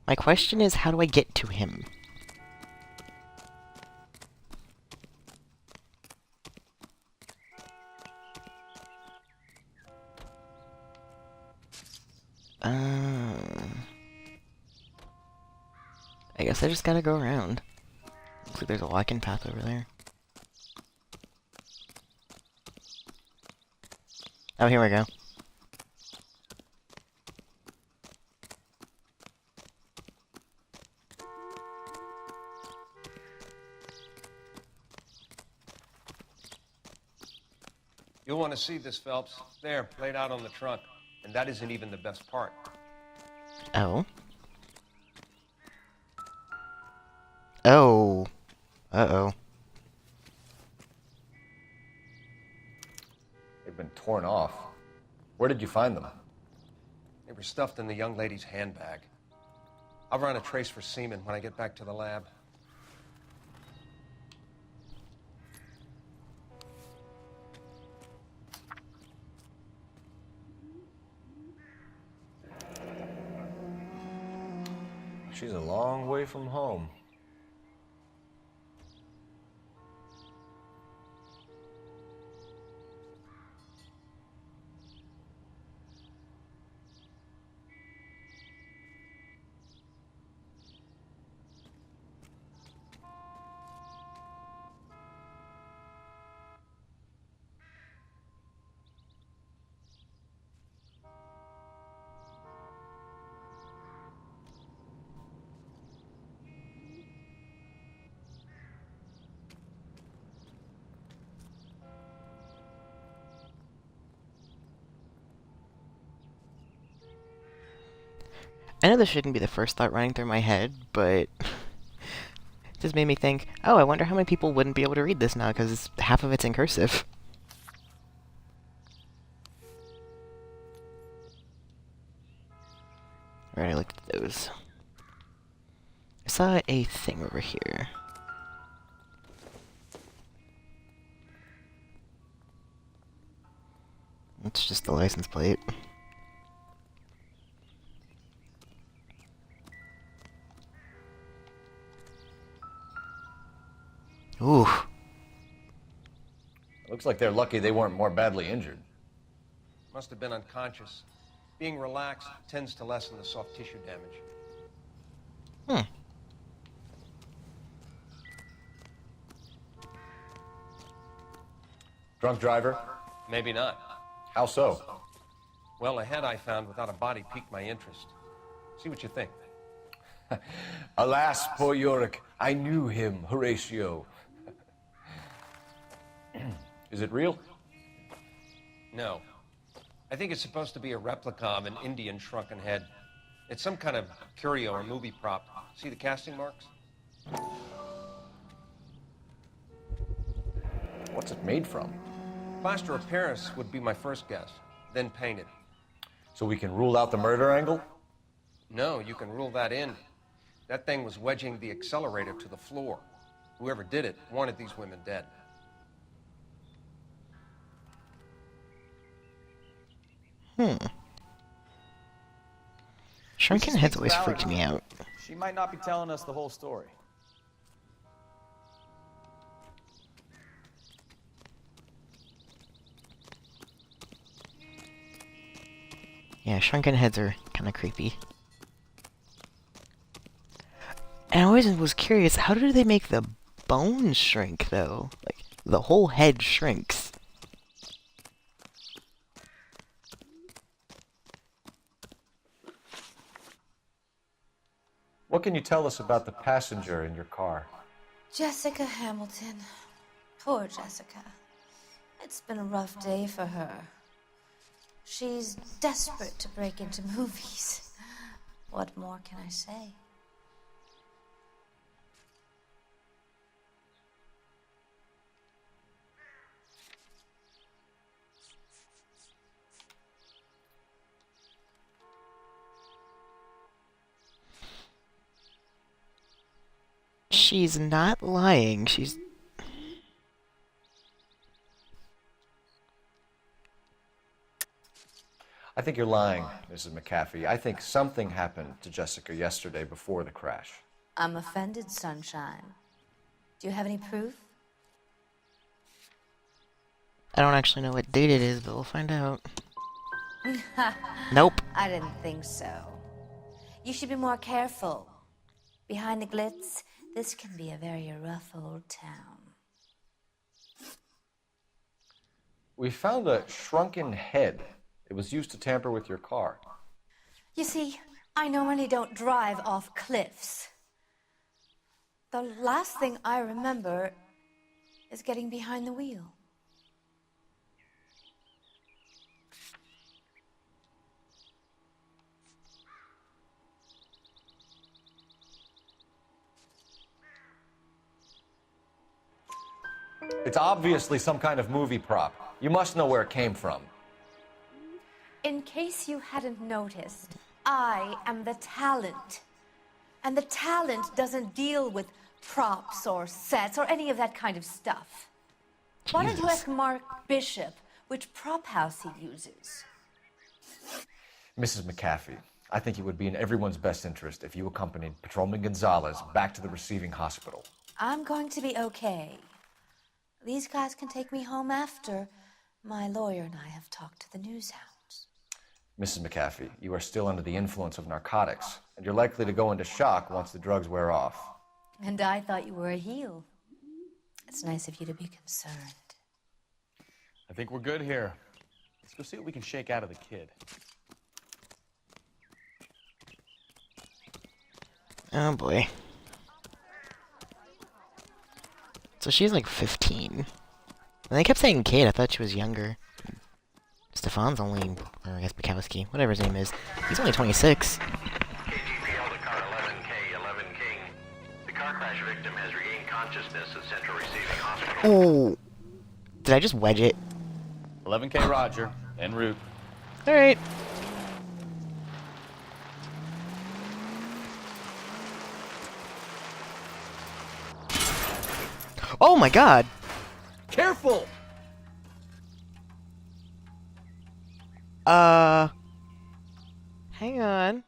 Speaker 1: My question is, how do I get to him? I guess I just gotta go around. Looks like there's a walk-in path over there. Oh, here we go.
Speaker 8: You'll want to see this, Phelps. There, laid out on the trunk. And that isn't even the best part.
Speaker 1: Oh. Oh. Uh-oh.
Speaker 2: They've been torn off. Where did you find them?
Speaker 8: They were stuffed in the young lady's handbag. I'll run a trace for semen when I get back to the lab.
Speaker 2: She's a long way from home.
Speaker 1: I know this shouldn't be the first thought running through my head, but it just made me think, oh, I wonder how many people wouldn't be able to read this now, because half of it's in cursive. I already looked at those. I saw a thing over here. It's just the license plate. Ooh.
Speaker 2: Looks like they're lucky they weren't more badly injured.
Speaker 8: Must have been unconscious. Being relaxed tends to lessen the soft tissue damage.
Speaker 1: Hmm.
Speaker 2: Drunk driver?
Speaker 8: Maybe not.
Speaker 2: How so?
Speaker 8: Well, a head I found without a body piqued my interest. See what you think.
Speaker 2: Alas, poor Yorick, I knew him, Horatio. Is it real?
Speaker 8: No. I think it's supposed to be a replica of an Indian shrunken head. It's some kind of curio or movie prop. See the casting marks?
Speaker 2: What's it made from?
Speaker 8: Plaster of Paris would be my first guess, then painted.
Speaker 2: So we can rule out the murder angle?
Speaker 8: No, you can rule that in. That thing was wedging the accelerator to the floor. Whoever did it wanted these women dead.
Speaker 1: Shrunken heads always freaked me out.
Speaker 9: She might not be telling us the whole story.
Speaker 1: Yeah, shrunken heads are kind of creepy. And I always was curious, how do they make the bones shrink, though? Like, the whole head shrinks.
Speaker 2: What can you tell us about the passenger in your car?
Speaker 10: Jessica Hamilton. Poor Jessica. It's been a rough day for her. She's desperate to break into movies. What more can I say?
Speaker 1: She's not lying. She's...
Speaker 2: I think you're lying, Mrs. McAfee. I think something happened to Jessica yesterday before the crash.
Speaker 10: I'm offended, Sunshine. Do you have any proof?
Speaker 1: I don't actually know what date it is, but we'll find out. Nope.
Speaker 10: I didn't think so. You should be more careful. Behind the glitz, this can be a very rough old town.
Speaker 2: We found a shrunken head. It was used to tamper with your car.
Speaker 10: You see, I normally don't drive off cliffs. The last thing I remember is getting behind the wheel.
Speaker 2: It's obviously some kind of movie prop. You must know where it came from.
Speaker 10: In case you hadn't noticed, I am the talent. And the talent doesn't deal with props or sets or any of that kind of stuff. Why don't you ask Mark Bishop which prop house he uses?
Speaker 2: Mrs. McAfee, I think it would be in everyone's best interest if you accompanied Patrolman Gonzalez back to the receiving hospital.
Speaker 10: I'm going to be okay. These guys can take me home after. My lawyer and I have talked to the news hounds.
Speaker 2: Mrs. McAfee, you are still under the influence of narcotics, and you're likely to go into shock once the drugs wear off.
Speaker 10: And I thought you were a heel. It's nice of you to be concerned.
Speaker 4: I think we're good here. Let's go see what we can shake out of the kid.
Speaker 1: Oh boy. So she's like 15. And they kept saying Kate, I thought she was younger. Stefan's only, or I guess Bukowski, whatever his name is. He's only 26.
Speaker 7: KGPL to car 11K, 11 King. The car crash victim has regained consciousness at Central Receiving Hospital.
Speaker 1: Oh! Did I just wedge it?
Speaker 4: 11K Roger, en route.
Speaker 1: Alright. Oh my god!
Speaker 5: Careful!
Speaker 1: Hang on.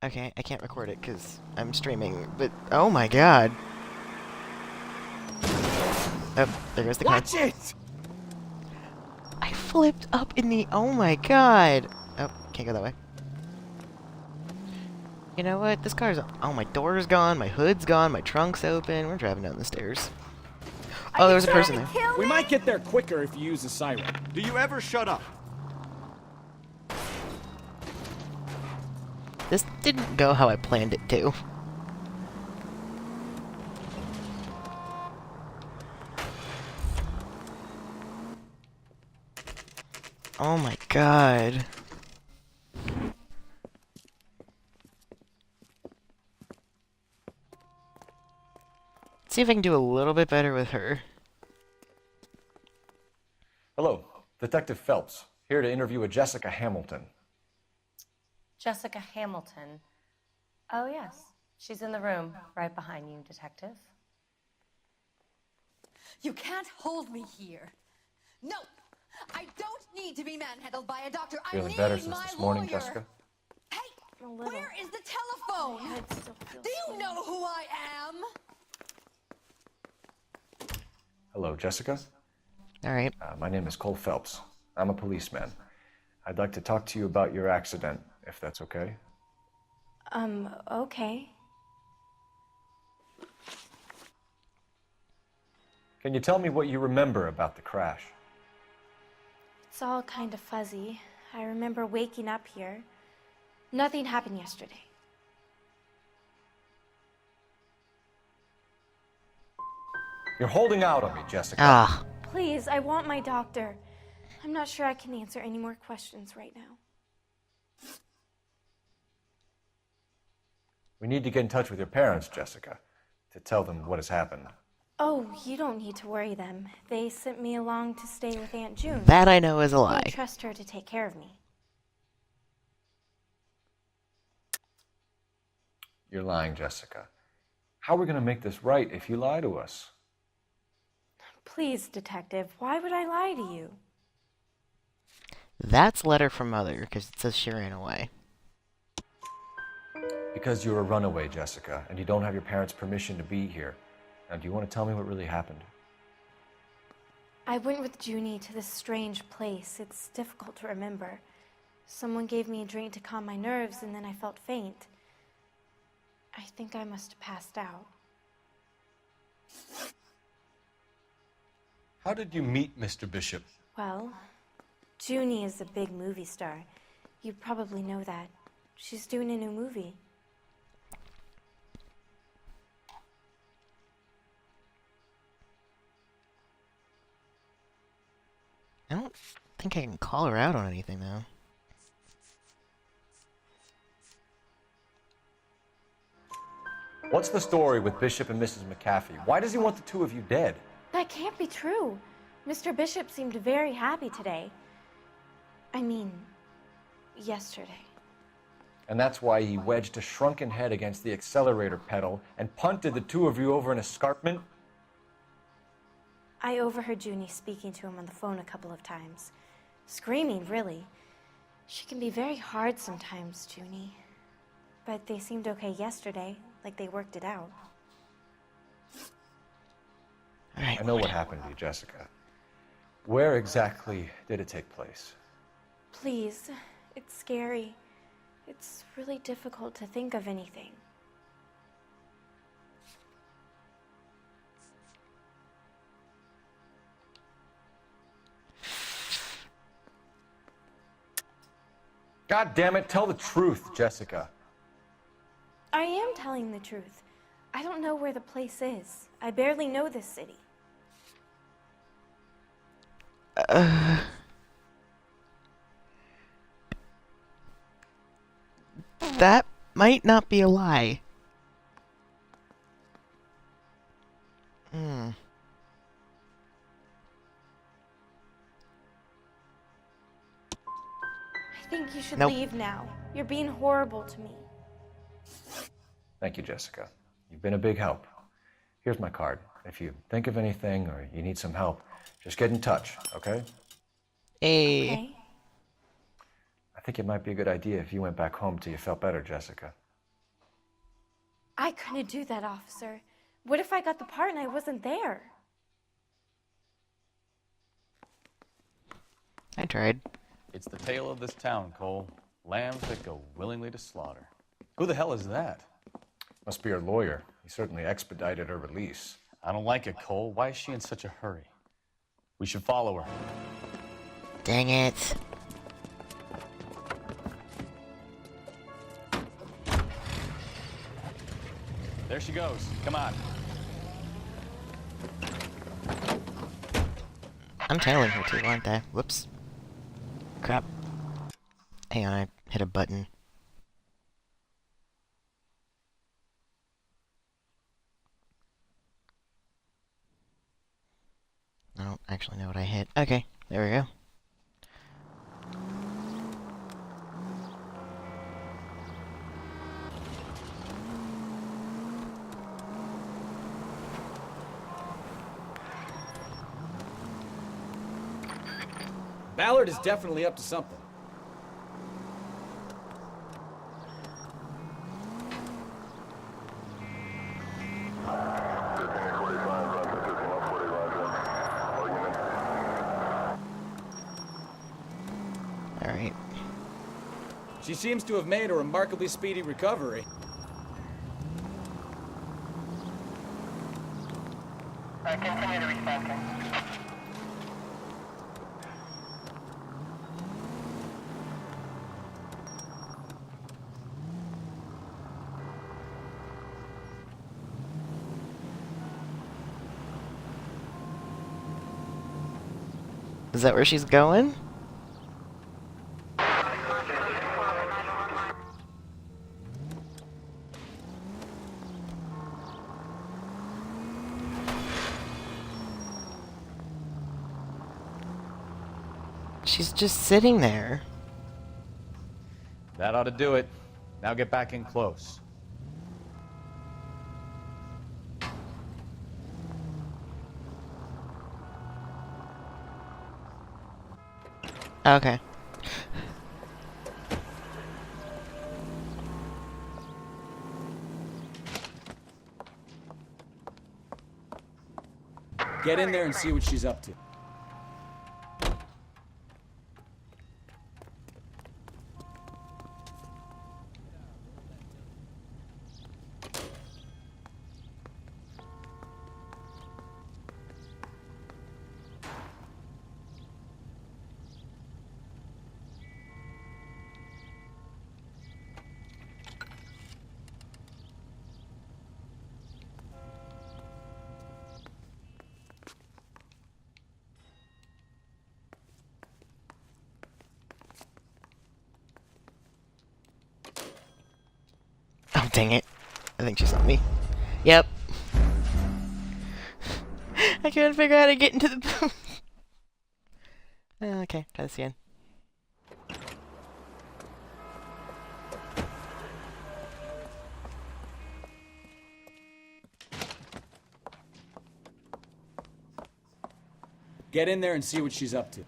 Speaker 1: Okay, I can't record it because I'm streaming, but oh my god. Oh, there goes the car.
Speaker 5: Watch it!
Speaker 1: I flipped up in the, oh my god. Oh, can't go that way. You know what? This car's, oh, my door's gone, my hood's gone, my trunk's open. We're driving down the stairs. Oh, there was a person there.
Speaker 5: We might get there quicker if you use a siren.
Speaker 6: Do you ever shut up?
Speaker 1: This didn't go how I planned it to. Oh my god. See if I can do a little bit better with her.
Speaker 2: Hello, Detective Phelps, here to interview a Jessica Hamilton.
Speaker 17: Jessica Hamilton. Oh, yes. She's in the room right behind you, Detective.
Speaker 18: You can't hold me here. No! I don't need to be manhandled by a doctor. I
Speaker 2: Feeling
Speaker 18: need
Speaker 2: better since
Speaker 18: my
Speaker 2: this morning,
Speaker 18: lawyer.
Speaker 2: Jessica?
Speaker 18: Hey! Where is the telephone? Do you know who I am?
Speaker 2: Hello, Jessica.
Speaker 1: Alright.
Speaker 2: My name is Cole Phelps. I'm a policeman. I'd like to talk to you about your accident, if that's okay.
Speaker 17: Okay.
Speaker 2: Can you tell me what you remember about the crash?
Speaker 17: It's all kind of fuzzy. I remember waking up here. Nothing happened yesterday.
Speaker 2: You're holding out on me, Jessica.
Speaker 1: Ah.
Speaker 17: Please, I want my doctor. I'm not sure I can answer any more questions right now.
Speaker 2: We need to get in touch with your parents, Jessica, to tell them what has happened.
Speaker 17: Oh, you don't need to worry them. They sent me along to stay with Aunt June.
Speaker 1: That I know is a
Speaker 17: I
Speaker 1: lie.
Speaker 17: trust her to take care of me.
Speaker 2: You're lying, Jessica. How are we going to make this right if you lie to us?
Speaker 17: Please, Detective, why would I lie to you?
Speaker 1: That's letter from Mother, because it says she ran away.
Speaker 2: Because you're a runaway, Jessica, and you don't have your parents' permission to be here. Now, do you want to tell me what really happened?
Speaker 17: I went with Junie to this strange place. It's difficult to remember. Someone gave me a drink to calm my nerves, and then I felt faint. I think I must have passed out.
Speaker 2: How did you meet Mr. Bishop?
Speaker 17: Well, Junie is a big movie star. You probably know that. She's doing a new movie.
Speaker 1: I don't think I can call her out on anything, though.
Speaker 2: What's the story with Bishop and Mrs. McAfee? Why does he want the two of you dead?
Speaker 17: That can't be true. Mr. Bishop seemed very happy today. I mean, yesterday.
Speaker 2: And that's why he wedged a shrunken head against the accelerator pedal and punted the two of you over an escarpment?
Speaker 17: I overheard Junie speaking to him on the phone a couple of times. Screaming, really. She can be very hard sometimes, Junie. But they seemed okay yesterday, like they worked it out.
Speaker 2: I know what happened to you, Jessica. Where exactly did it take place?
Speaker 17: Please, it's scary. It's really difficult to think of anything.
Speaker 2: God damn it, tell the truth, Jessica.
Speaker 17: I am telling the truth. I don't know where the place is. I barely know this city.
Speaker 1: That might not be a lie.
Speaker 17: I think you should
Speaker 1: Nope.
Speaker 17: leave now. You're being horrible to me.
Speaker 2: Thank you, Jessica. You've been a big help. Here's my card. If you think of anything or you need some help, just get in touch, okay?
Speaker 1: Hey.
Speaker 17: Okay.
Speaker 2: I think it might be a good idea if you went back home till you felt better, Jessica.
Speaker 17: I couldn't do that, officer. What if I got the part and I wasn't there?
Speaker 1: I tried.
Speaker 4: It's the tale of this town, Cole. Lambs that go willingly to slaughter. Who the hell is that?
Speaker 2: Must be her lawyer. He certainly expedited her release.
Speaker 4: I don't like it, Cole. Why is she in such a hurry? We should follow her.
Speaker 1: Dang it.
Speaker 4: There she goes. Come on.
Speaker 1: I'm tailing her too, aren't I? Whoops. Crap. Hang on, I hit a button. I don't actually know what I hit. Okay, there we go.
Speaker 5: Ballard is definitely up to something.
Speaker 1: Alright.
Speaker 5: She seems to have made a remarkably speedy recovery.
Speaker 7: Continue to respond.
Speaker 1: Is that where she's going? She's just sitting there.
Speaker 4: That ought to do it. Now get back in close.
Speaker 1: Okay.
Speaker 5: Get in there and see what she's up to.
Speaker 1: Oh, dang it. I think she saw me. Yep. I couldn't figure out how to get into the booth. Okay, try this again.
Speaker 5: Get in there and see what she's up to.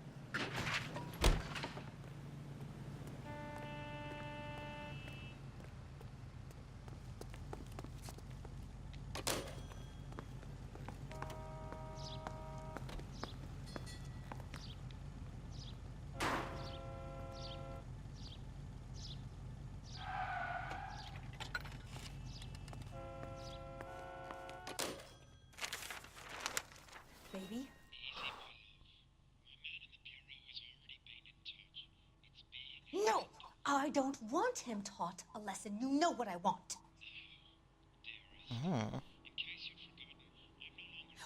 Speaker 18: Baby? No! I don't want him taught a lesson. You know what I want.
Speaker 1: Oh.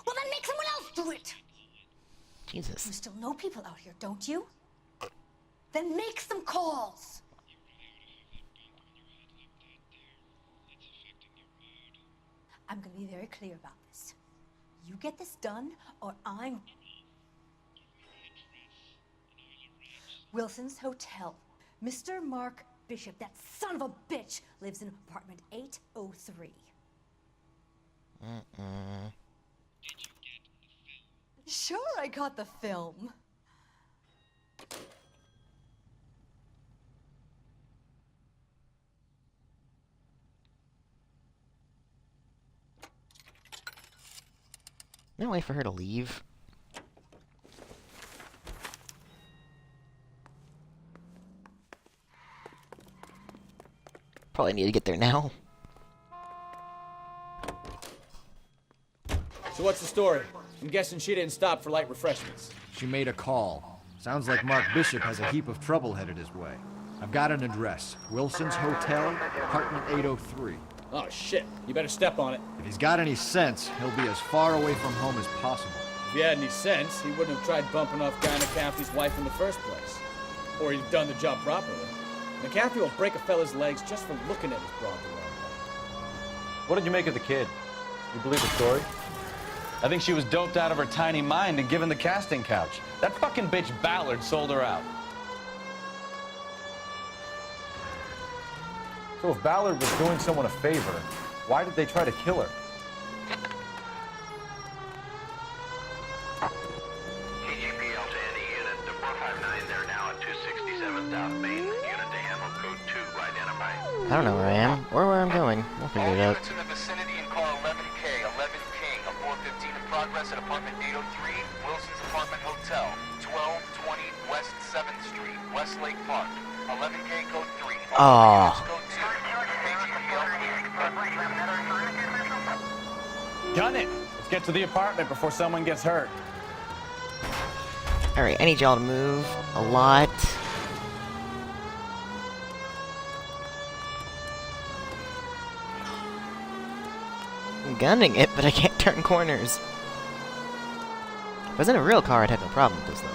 Speaker 18: Well, then make someone else do it!
Speaker 1: Jesus.
Speaker 18: You still know people out here, don't you? Then make some calls! I'm gonna be very clear about this. You get this done, or I'm... Wilson's Hotel. Mr. Mark Bishop, that son of a bitch, lives in apartment 803. Sure, I got the film.
Speaker 1: No way for her to leave. Probably need to get there now.
Speaker 5: So what's the story? I'm guessing she didn't stop for light refreshments.
Speaker 6: She made a call. Sounds like Mark Bishop has a heap of trouble headed his way. I've got an address. Wilson's Hotel, apartment 803.
Speaker 5: Oh, shit. You better step on it.
Speaker 6: If he's got any sense, he'll be as far away from home as possible.
Speaker 5: If he had any sense, he wouldn't have tried bumping off Guy McCaffrey's wife in the first place. Or he'd have done the job properly. McCaffrey will break a fella's legs just for looking at his broad the wrong way.
Speaker 4: What did you make of the kid? You believe the story? I think she was doped out of her tiny mind and given the casting couch. That fucking bitch Ballard sold her out.
Speaker 2: So if Ballard was doing someone a favor, why did they try to kill her?
Speaker 7: KGPL to any unit. The 459 there now at 267 South Main. Unit to handle code 2 identified.
Speaker 1: I don't know where I am, or where I'm going. We'll figure it out.
Speaker 7: Units in the vicinity in car 11K, 11 King, a 415 in progress at apartment 803, Wilson's Apartment Hotel, 1220 West 7th Street, Westlake Park. 11K code 3.
Speaker 1: Aw.
Speaker 7: Code 2.
Speaker 4: Done it! Let's get to the apartment before someone gets hurt.
Speaker 1: Alright, I need y'all to move a lot. I'm gunning it, but I can't turn corners. If I was in a real car, I'd have no problem with this, though.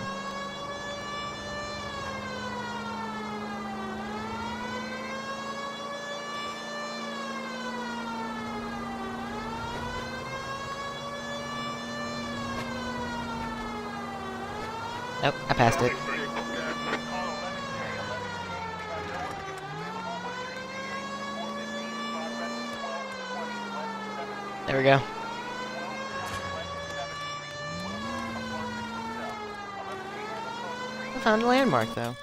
Speaker 1: Nope, I passed it. There we go. I found a landmark, though.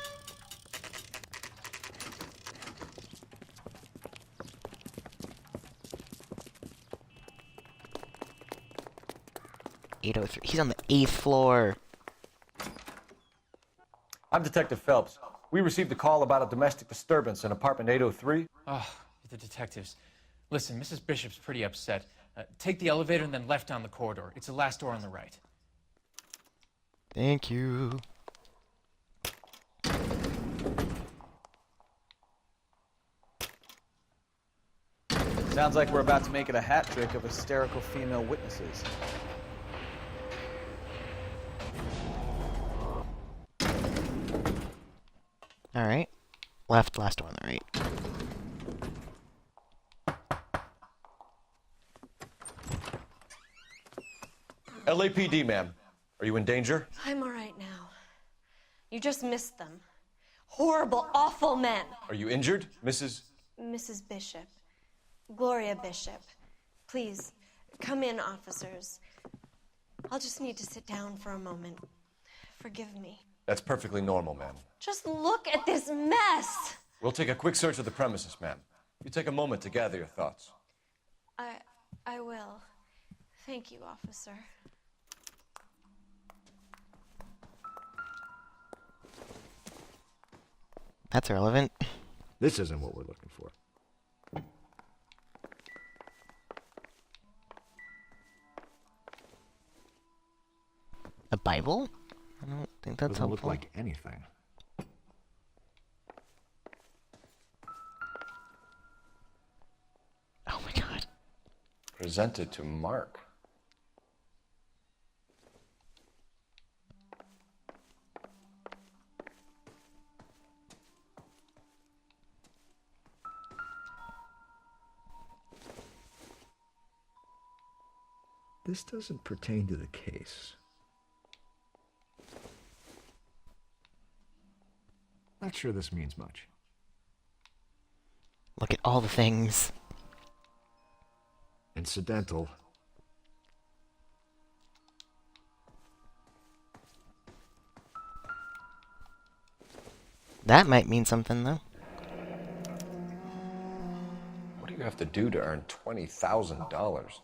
Speaker 1: .803. He's on the 8th floor.
Speaker 2: I'm Detective Phelps. We received a call about a domestic disturbance in apartment 803.
Speaker 19: Oh, the detectives. Listen, Mrs. Bishop's pretty upset. Take the elevator and then left down the corridor. It's the last door on the right.
Speaker 1: Thank you.
Speaker 5: Sounds like we're about to make it a hat trick of hysterical female witnesses.
Speaker 1: Alright. Left, last door on the right.
Speaker 2: LAPD, ma'am. Are you in danger?
Speaker 20: I'm all right now. You just missed them. Horrible, awful men.
Speaker 2: Are you injured, Mrs.?
Speaker 20: Mrs. Bishop. Gloria Bishop. Please, come in, officers. I'll just need to sit down for a moment. Forgive me.
Speaker 2: That's perfectly normal, ma'am.
Speaker 20: Just look at this mess.
Speaker 2: We'll take a quick search of the premises, ma'am. You take a moment to gather your thoughts.
Speaker 20: I will. Thank you, officer.
Speaker 1: That's irrelevant.
Speaker 6: This isn't what we're looking for.
Speaker 1: A Bible? I don't think that's
Speaker 6: Doesn't
Speaker 1: helpful.
Speaker 6: look like anything.
Speaker 1: Oh my god.
Speaker 2: Presented to Mark.
Speaker 11: This doesn't pertain to the case.
Speaker 6: Not sure this means much.
Speaker 1: Look at all the things.
Speaker 6: Incidental.
Speaker 1: That might mean something, though.
Speaker 2: What do you have to do to earn $20,000?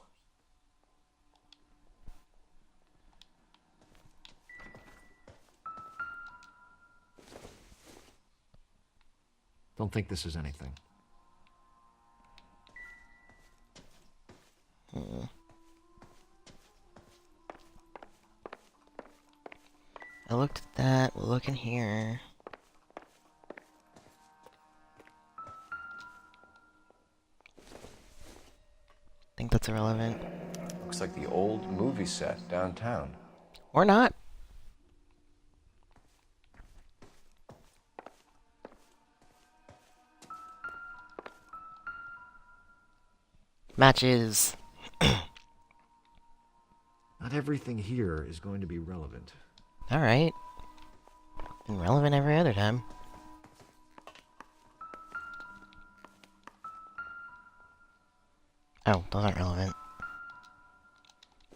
Speaker 6: Don't think this is anything.
Speaker 1: I looked at that. We'll look in here. Think that's irrelevant.
Speaker 2: Looks like the old movie set downtown.
Speaker 1: Or not. Matches.
Speaker 6: Not everything here is going to be relevant.
Speaker 1: Alright. Been relevant every other time. Oh, those aren't relevant.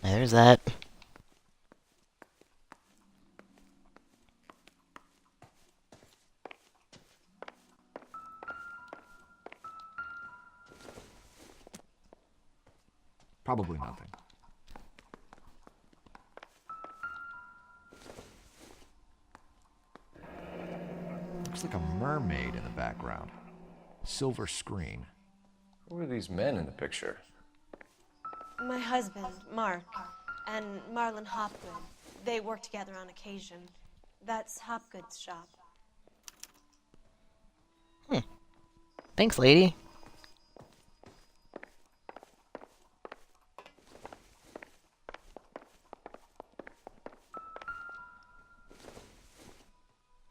Speaker 1: There's that.
Speaker 6: Probably nothing. Looks like a mermaid in the background. Silver screen.
Speaker 2: Who are these men in the picture?
Speaker 20: My husband, Mark, and Marlon Hopgood. They work together on occasion. That's Hopgood's shop.
Speaker 1: Thanks, lady.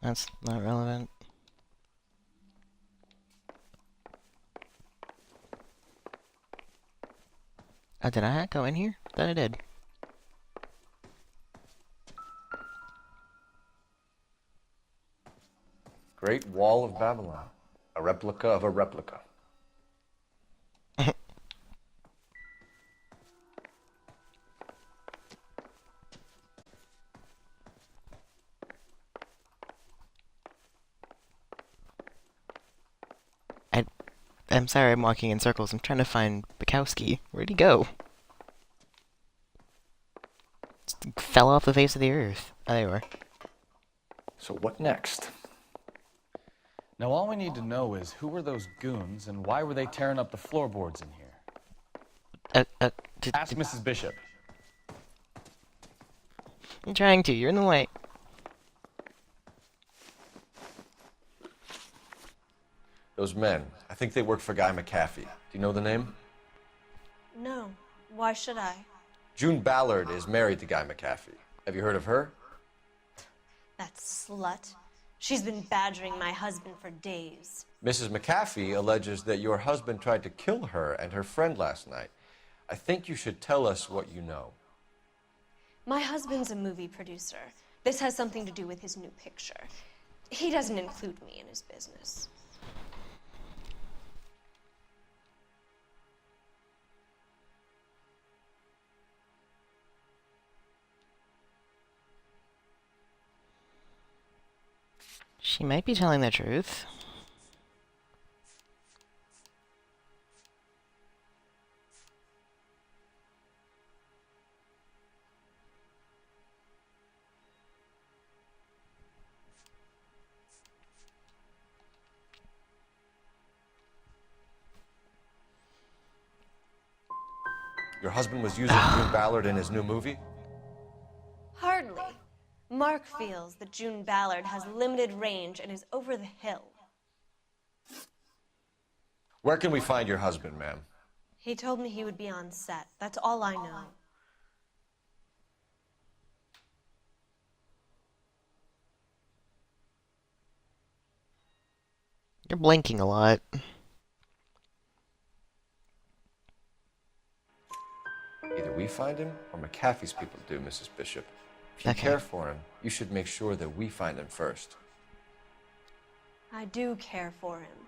Speaker 1: That's not relevant. Oh, did I go in here? Thought I did.
Speaker 2: Great Wall of Babylon. A replica of a replica.
Speaker 1: I'm sorry I'm walking in circles. I'm trying to find Bukowski. Where'd he go? Just fell off the face of the earth. Oh, there you are.
Speaker 4: So what next? Now all we need to know is who were those goons and why were they tearing up the floorboards in here? Ask Mrs. Bishop.
Speaker 1: I'm trying to. You're in the way.
Speaker 2: Those men, I think they work for Guy McAfee. Do you know the name?
Speaker 20: No. Why should I?
Speaker 2: June Ballard is married to Guy McAfee. Have you heard of her?
Speaker 20: That slut. She's been badgering my husband for days.
Speaker 2: Mrs. McAfee alleges that your husband tried to kill her and her friend last night. I think you should tell us what you know.
Speaker 20: My husband's a movie producer. This has something to do with his new picture. He doesn't include me in his business.
Speaker 1: She might be telling the truth.
Speaker 2: Your husband was using June Ballard in his new movie?
Speaker 20: Hardly. Mark feels that June Ballard has limited range and is over the hill.
Speaker 2: Where can we find your husband, ma'am?
Speaker 20: He told me he would be on set. That's all I know.
Speaker 1: You're blinking a lot.
Speaker 2: Either we find him or McAfee's people do, Mrs. Bishop. If you
Speaker 1: Okay.
Speaker 2: care for him, you should make sure that we find him first.
Speaker 20: I do care for him,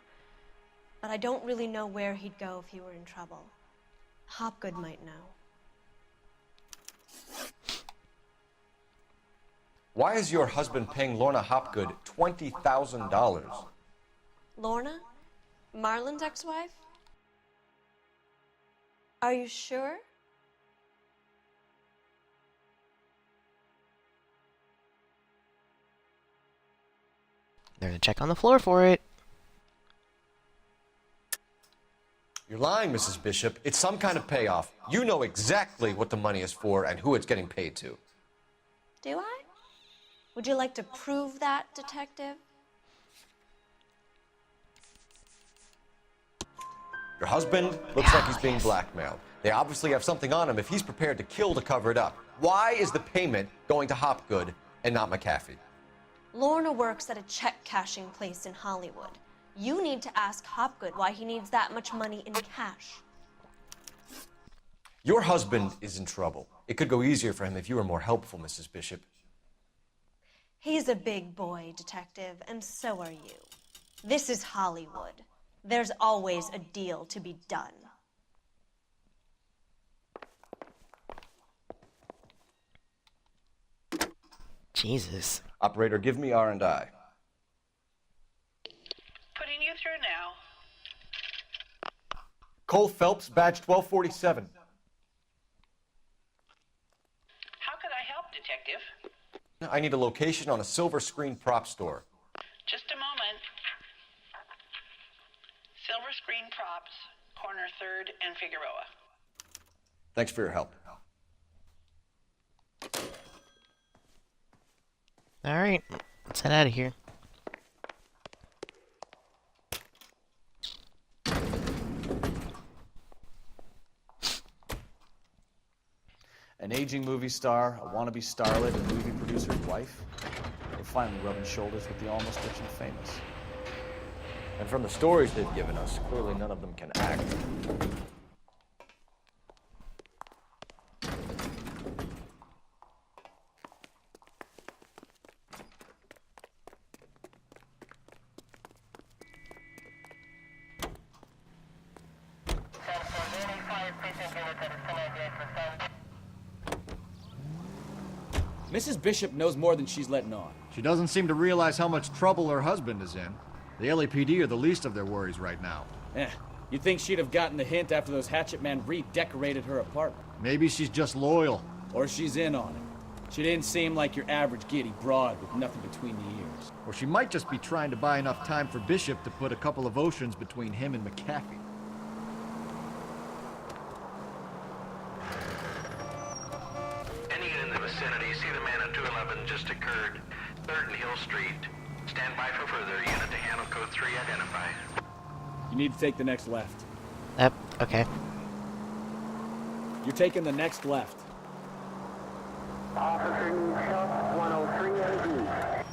Speaker 20: but I don't really know where he'd go if he were in trouble. Hopgood might know.
Speaker 2: Why is your husband paying Lorna Hopgood $20,000?
Speaker 20: Lorna? Marlon's ex-wife? Are you sure?
Speaker 1: There's a check on the floor for it.
Speaker 2: You're lying, Mrs. Bishop. It's some kind of payoff. You know exactly what the money is for and who it's getting paid to.
Speaker 20: Do I? Would you like to prove that, detective?
Speaker 2: Your husband looks like he's being blackmailed. They obviously have something on him if he's prepared to kill to cover it up. Why is the payment going to Hopgood and not McAfee?
Speaker 20: Lorna works at a check-cashing place in Hollywood. You need to ask Hopgood why he needs that much money in cash.
Speaker 2: Your husband is in trouble. It could go easier for him if you were more helpful, Mrs. Bishop.
Speaker 20: He's a big boy, detective, and so are you. This is Hollywood. There's always a deal to be done.
Speaker 1: Jesus.
Speaker 2: Operator, give me R&I.
Speaker 21: Putting you through now.
Speaker 2: Cole Phelps, badge 1247.
Speaker 21: How could I help, Detective?
Speaker 2: I need a location on a silver screen prop store.
Speaker 21: Just a moment. Silver Screen Props, corner 3rd and Figueroa.
Speaker 2: Thanks for your help.
Speaker 1: Alright, let's head out of here.
Speaker 4: An aging movie star, a wannabe starlet, and movie producer's wife. We're finally rubbing shoulders with the almost rich and famous.
Speaker 2: And from the stories they've given us, clearly none of them can act.
Speaker 5: Mrs. Bishop knows more than she's letting on.
Speaker 6: She doesn't seem to realize how much trouble her husband is in. The LAPD are the least of their worries right now.
Speaker 5: Eh, You'd think she'd have gotten the hint after those hatchet men redecorated her apartment.
Speaker 6: Maybe she's just loyal.
Speaker 5: Or she's in on it. She didn't seem like your average giddy broad with nothing between the ears.
Speaker 6: Or she might just be trying to buy enough time for Bishop to put a couple of oceans between him and McAfee.
Speaker 7: Any in the vicinity, see the man at 211 just occurred. 3rd and Hill Street. Stand by for further. Unit to handle code 3 identified.
Speaker 5: You need to take the next left.
Speaker 1: Yep, okay.
Speaker 5: You're taking the next left.
Speaker 7: Officer needs help, 103 AD.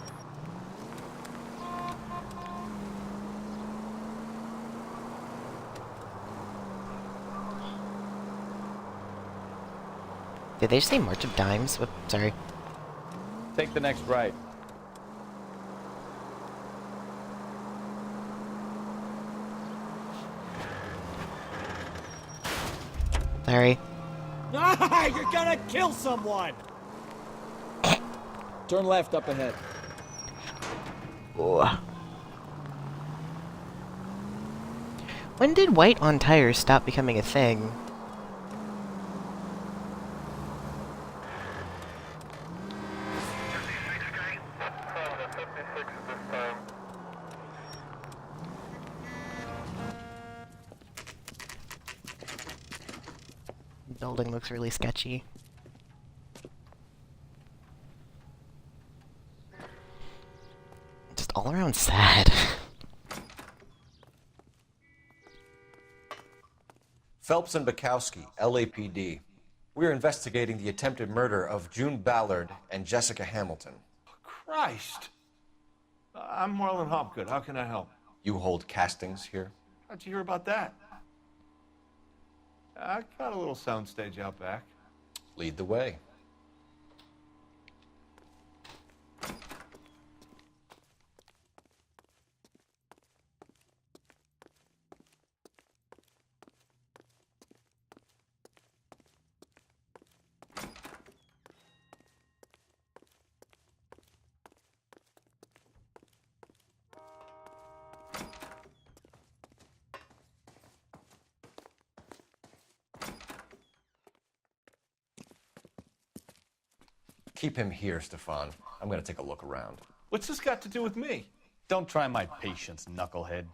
Speaker 1: Did they just say March of Dimes? Whoop, sorry.
Speaker 4: Take the next right.
Speaker 1: Sorry.
Speaker 5: Ah, you're gonna kill someone! Turn left up ahead.
Speaker 1: Ooh. When did white on tires stop becoming a thing? Building looks really sketchy. Just all around sad.
Speaker 2: Phelps and Bukowski, LAPD. We are investigating the attempted murder of June Ballard and Jessica Hamilton.
Speaker 3: Christ! I'm Marlon Hopgood. How can I help?
Speaker 2: You hold castings here?
Speaker 3: How'd you hear about that? I got a little soundstage out back.
Speaker 2: Lead the way. Keep him here, Stefan. I'm gonna take a look around.
Speaker 3: What's this got to do with me?
Speaker 4: Don't try my patience, knucklehead.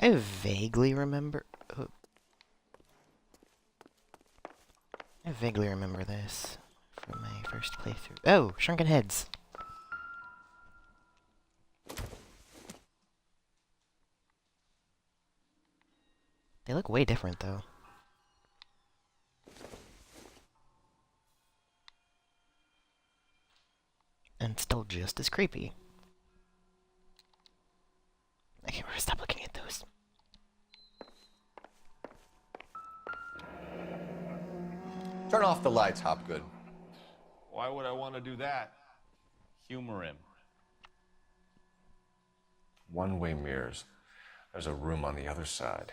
Speaker 1: I vaguely remember... Oh. I vaguely remember this from my first playthrough. Oh, Shrunken Heads. They look way different, though. And still just as creepy. I can't stop looking at those.
Speaker 2: Turn off the lights, Hopgood.
Speaker 3: Why would I want to do that?
Speaker 4: Humor him.
Speaker 2: One-way mirrors. There's a room on the other side.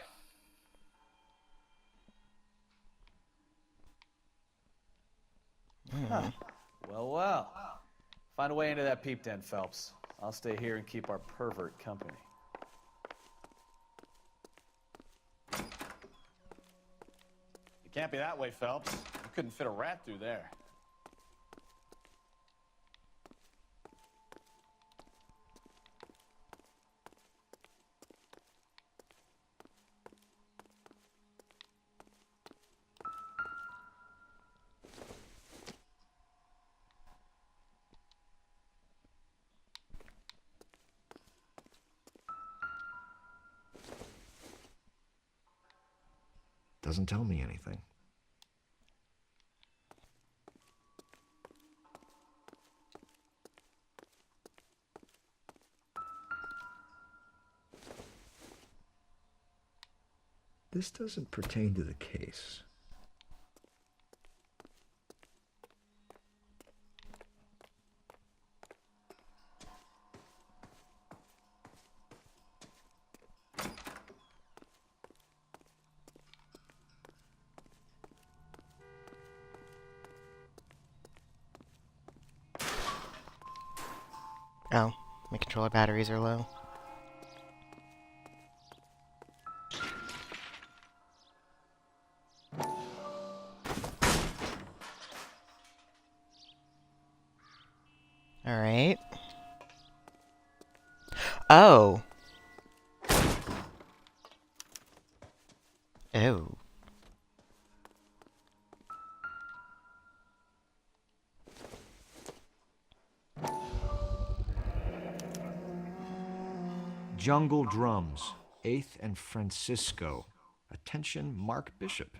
Speaker 4: Huh. Well, well. Find a way into that peep den, Phelps. I'll stay here and keep our pervert company. You can't be that way, Phelps. You couldn't fit a rat through there.
Speaker 11: Doesn't tell me anything. This doesn't pertain to the case.
Speaker 1: Oh, my controller batteries are low. Alright. Oh. Oh.
Speaker 6: Jungle Drums, 8th and Francisco. Attention, Mark Bishop.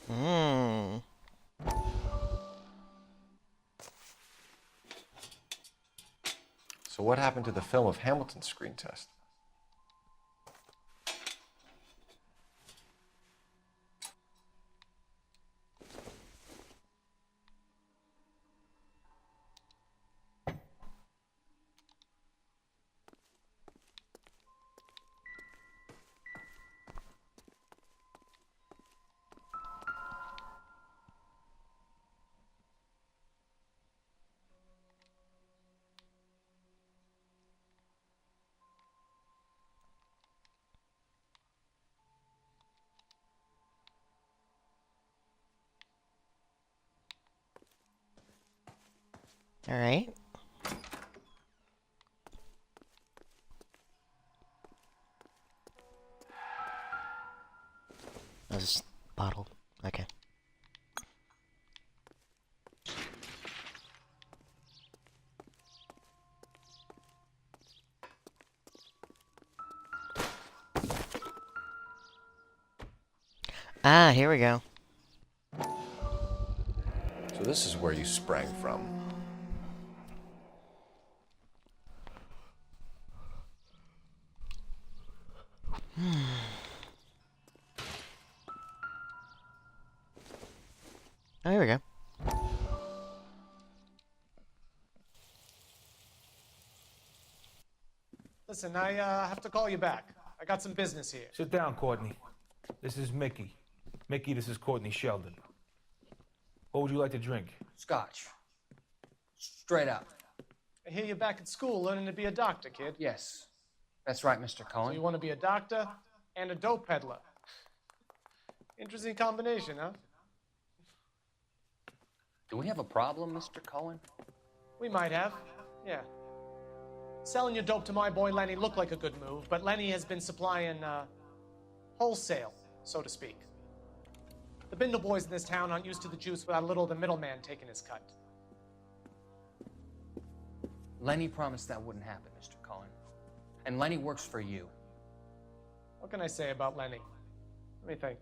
Speaker 1: Hmm.
Speaker 2: So what happened to the film of Hamilton's screen test?
Speaker 1: Alright. Oh, this bottle. Okay. Ah, here we go.
Speaker 2: So this is where you sprang from.
Speaker 1: Oh, here we go.
Speaker 12: Listen, I have to call you back. I got some business here.
Speaker 3: Sit down, Courtney. This is Mickey. Mickey, this is Courtney Sheldon. What would you like to drink?
Speaker 15: Scotch. Straight up.
Speaker 12: I hear you're back at school learning to be a doctor, kid.
Speaker 15: Yes. That's right, Mr.
Speaker 12: So
Speaker 15: Cohen.
Speaker 12: you want to be a doctor and a dope peddler. Interesting combination, huh?
Speaker 9: Do we have a problem, Mr. Cohen?
Speaker 12: We might have, yeah. Selling your dope to my boy Lenny looked like a good move, but Lenny has been supplying, wholesale, so to speak. The Bindle boys in this town aren't used to the juice without a little of the middleman taking his cut.
Speaker 15: Lenny promised that wouldn't happen, Mr. Cohen. And Lenny works for you.
Speaker 12: What can I say about Lenny? Let me think.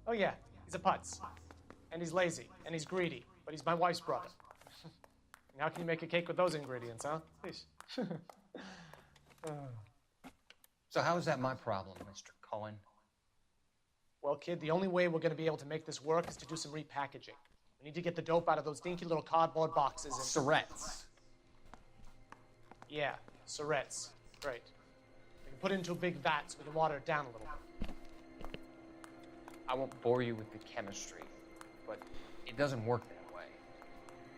Speaker 12: Oh yeah, he's a putz. And he's lazy, and he's greedy, but he's my wife's brother. And how can you make a cake with those ingredients, huh? Please.
Speaker 15: So how is that my problem, Mr. Cohen?
Speaker 12: Well, kid, the only way we're going to be able to make this work is to do some repackaging. We need to get the dope out of those dinky little cardboard boxes and...
Speaker 15: Surrettes.
Speaker 12: Yeah, Surrettes. Great. We can put it into a big vat so we can water it down a little.
Speaker 15: I won't bore you with the chemistry, but it doesn't work that way.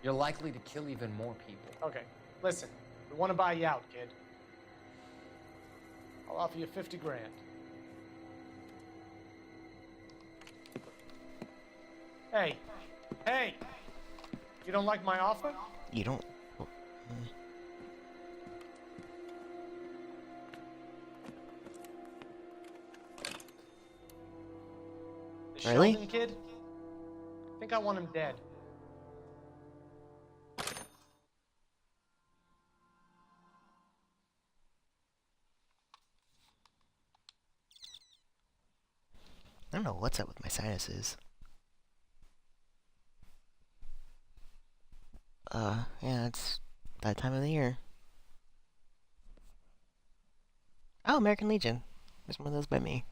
Speaker 15: You're likely to kill even more people.
Speaker 12: Okay, listen. We want to buy you out, kid. I'll offer you 50 grand. Hey. Hey! You don't like my offer?
Speaker 1: You don't...
Speaker 12: The
Speaker 1: Really?
Speaker 12: Sheldon kid? I think I want him dead.
Speaker 1: I don't know what's up with my sinuses. Yeah, it's that time of the year. Oh, American Legion. There's one of those by me.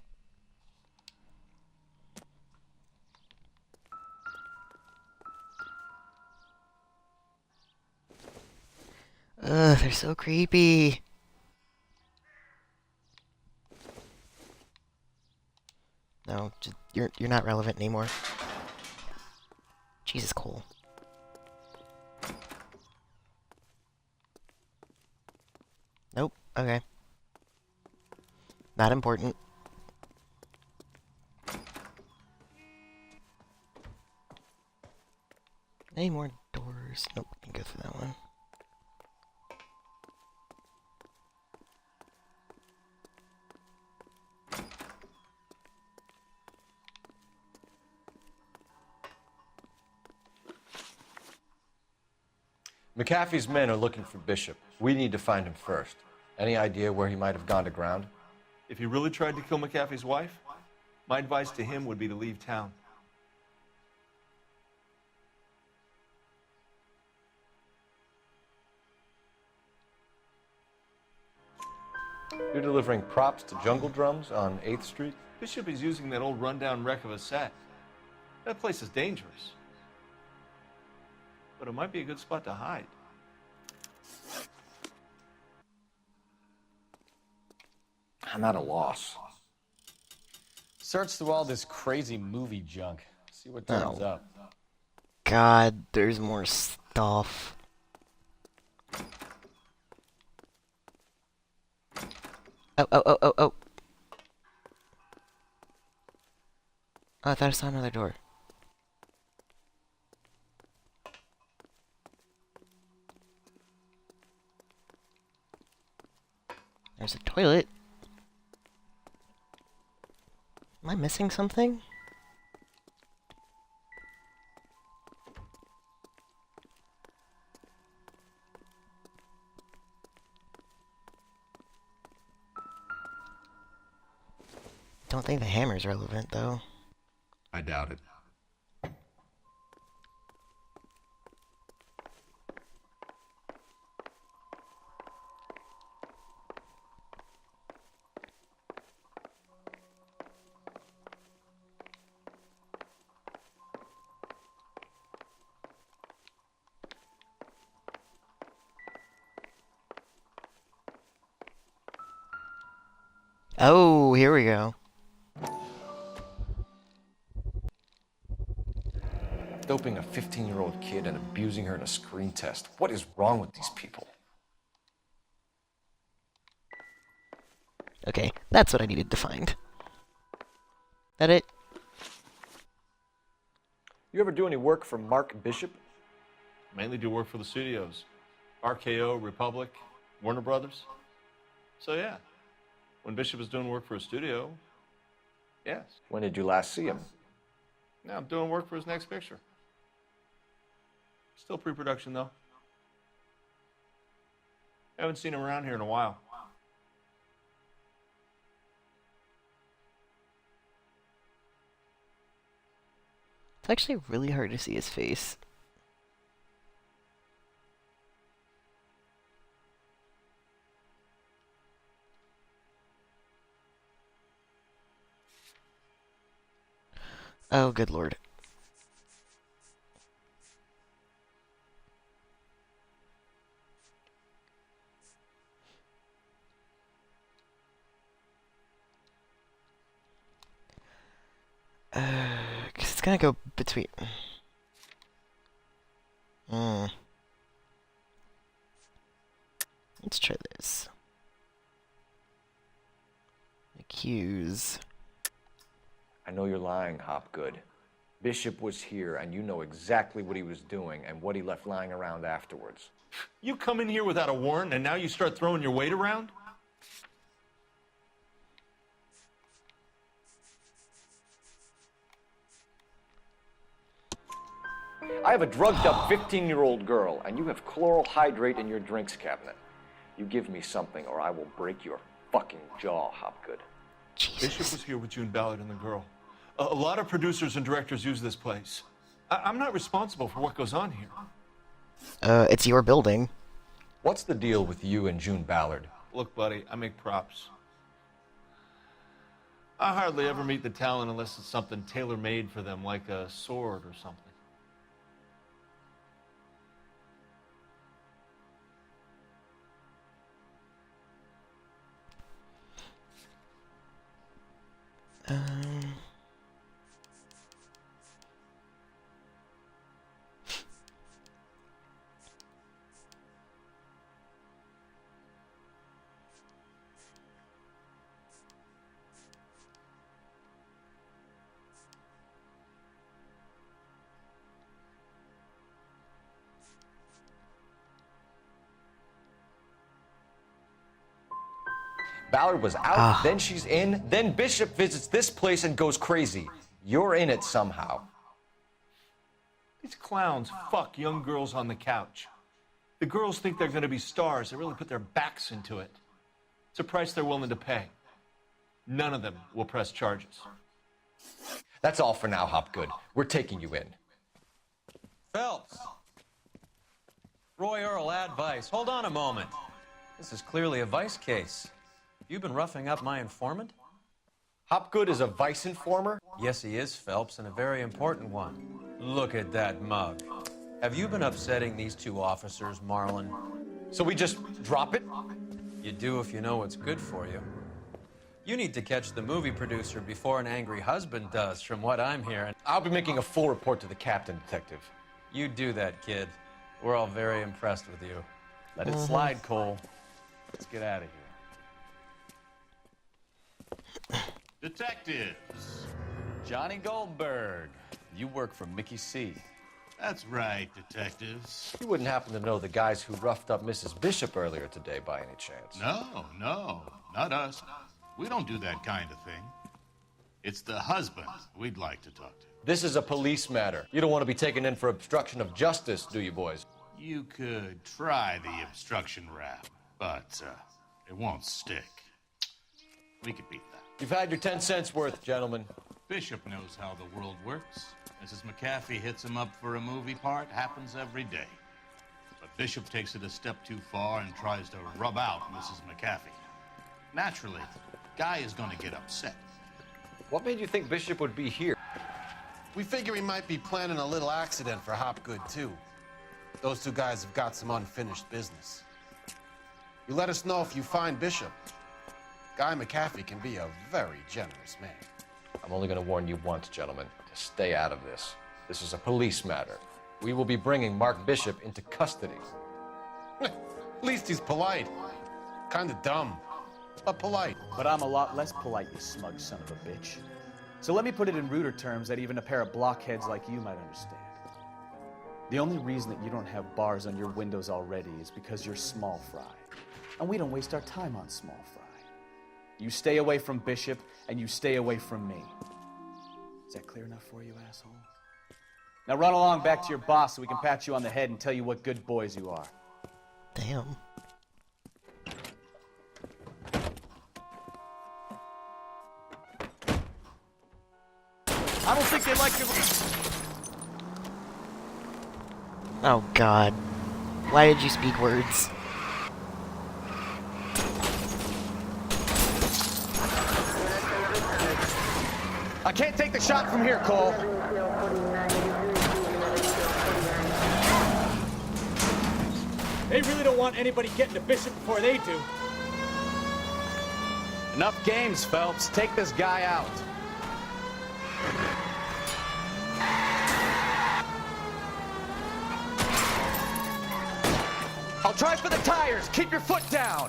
Speaker 1: Ugh, they're so creepy. No, just, you're not relevant anymore. Jesus, Cole. Nope. Okay. Not important. Any more doors? Nope, can go through that one.
Speaker 2: McAfee's men are looking for Bishop. We need to find him first. Any idea where he might have gone to ground?
Speaker 3: If he really tried to kill McAfee's wife, my advice to him would be to leave town.
Speaker 2: You're delivering props to Jungle Drums on 8th Street?
Speaker 3: Bishop is using that old rundown wreck of a set. That place is dangerous. But it might be a good spot to hide.
Speaker 2: I'm at a loss.
Speaker 4: Search through all this crazy movie junk. See what turns up.
Speaker 1: God, there's more stuff. Oh. Oh, I thought I saw another door. There's a toilet. Am I missing something? Don't think the hammer's relevant, though.
Speaker 6: I doubt it.
Speaker 1: Oh, here we go.
Speaker 2: Doping a 15-year-old kid and abusing her in a screen test. What is wrong with these people?
Speaker 1: Okay, that's what I needed to find. That it?
Speaker 2: You ever do any work for Mark Bishop?
Speaker 3: Mainly do work for the studios. RKO, Republic, Warner Brothers. So yeah, when Bishop is doing work for a studio, yes.
Speaker 2: When did you last see him?
Speaker 3: Now I'm doing work for his next picture. Still pre-production though. Haven't seen him around here in a while.
Speaker 1: It's actually really hard to see his face. Oh, good lord. Cause it's gonna go between... Let's try this. Accuse.
Speaker 2: I know you're lying, Hopgood. Bishop was here, and you know exactly what he was doing and what he left lying around afterwards.
Speaker 3: You come in here without a warrant, and now you start throwing your weight around?
Speaker 2: I have a drugged-up 15-year-old girl, and you have chloral hydrate in your drinks cabinet. You give me something, or I will break your fucking jaw, Hopgood.
Speaker 1: Jesus.
Speaker 3: Bishop was here with June Ballard and the girl. A lot of producers and directors use this place. I'm not responsible for what goes on here.
Speaker 1: It's your building.
Speaker 2: What's the deal with you and June Ballard?
Speaker 3: Look, buddy, I make props. I hardly ever meet the talent unless it's something tailor-made for them, like a sword or something.
Speaker 2: Ballard was out, then she's in, then Bishop visits this place and goes crazy. You're in it somehow.
Speaker 3: These clowns fuck young girls on the couch. The girls think they're going to be stars. They really put their backs into it. It's a price they're willing to pay. None of them will press charges.
Speaker 2: That's all for now, Hopgood. We're taking you in.
Speaker 14: Phelps. Roy Earl, ad vice. Hold on a moment. This is clearly a vice case. You've been roughing up my informant?
Speaker 2: Hopgood is a vice informer?
Speaker 14: Yes, he is, Phelps, and a very important one. Look at that mug. Have you been upsetting these two officers, Marlin?
Speaker 2: So we just drop it?
Speaker 14: You do if you know what's good for you. You need to catch the movie producer before an angry husband does, from what I'm hearing.
Speaker 2: I'll be making a full report to the captain, Detective.
Speaker 14: You do that, kid. We're all very impressed with you.
Speaker 4: Let it slide, Cole. Let's get out of here.
Speaker 22: Detectives.
Speaker 4: Johnny Goldberg. You work for Mickey C.
Speaker 22: That's right, detectives.
Speaker 2: You wouldn't happen to know the guys who roughed up Mrs. Bishop earlier today by any chance?
Speaker 22: No, not us. We don't do that kind of thing. It's the husband we'd like to talk to.
Speaker 2: This is a police matter. You don't want to be taken in for obstruction of justice, do you, boys?
Speaker 22: You could try the obstruction rap, but it won't stick. We could beat that.
Speaker 2: You've had your 10 cents worth, gentlemen.
Speaker 22: Bishop knows how the world works. Mrs. McAfee hits him up for a movie part. Happens every day. But Bishop takes it a step too far and tries to rub out Mrs. McAfee. Naturally, Guy is going to get upset.
Speaker 2: What made you think Bishop would be here?
Speaker 23: We figure he might be planning a little accident for Hopgood, too. Those two guys have got some unfinished business. You let us know if you find Bishop. Guy McAfee can be a very generous man.
Speaker 2: I'm only going to warn you once, gentlemen, to stay out of this. This is a police matter. We will be bringing Mark Bishop into custody.
Speaker 23: At least he's polite. Kind of dumb, but polite.
Speaker 9: But I'm a lot less polite, you smug son of a bitch. So let me put it in ruder terms that even a pair of blockheads like you might understand. The only reason that you don't have bars on your windows already is because you're small fry. And we don't waste our time on small fry. You stay away from Bishop, and you stay away from me. Is that clear enough for you, asshole? Now run along back to your boss so we can pat you on the head and tell you what good boys you are.
Speaker 1: Damn.
Speaker 9: I don't think they like your...
Speaker 1: Oh god. Why did you speak words?
Speaker 9: I can't take the shot from here, Cole. They really don't want anybody getting to Bishop before they do. Enough games, Phelps. Take this guy out. I'll try for the tires. Keep your foot down.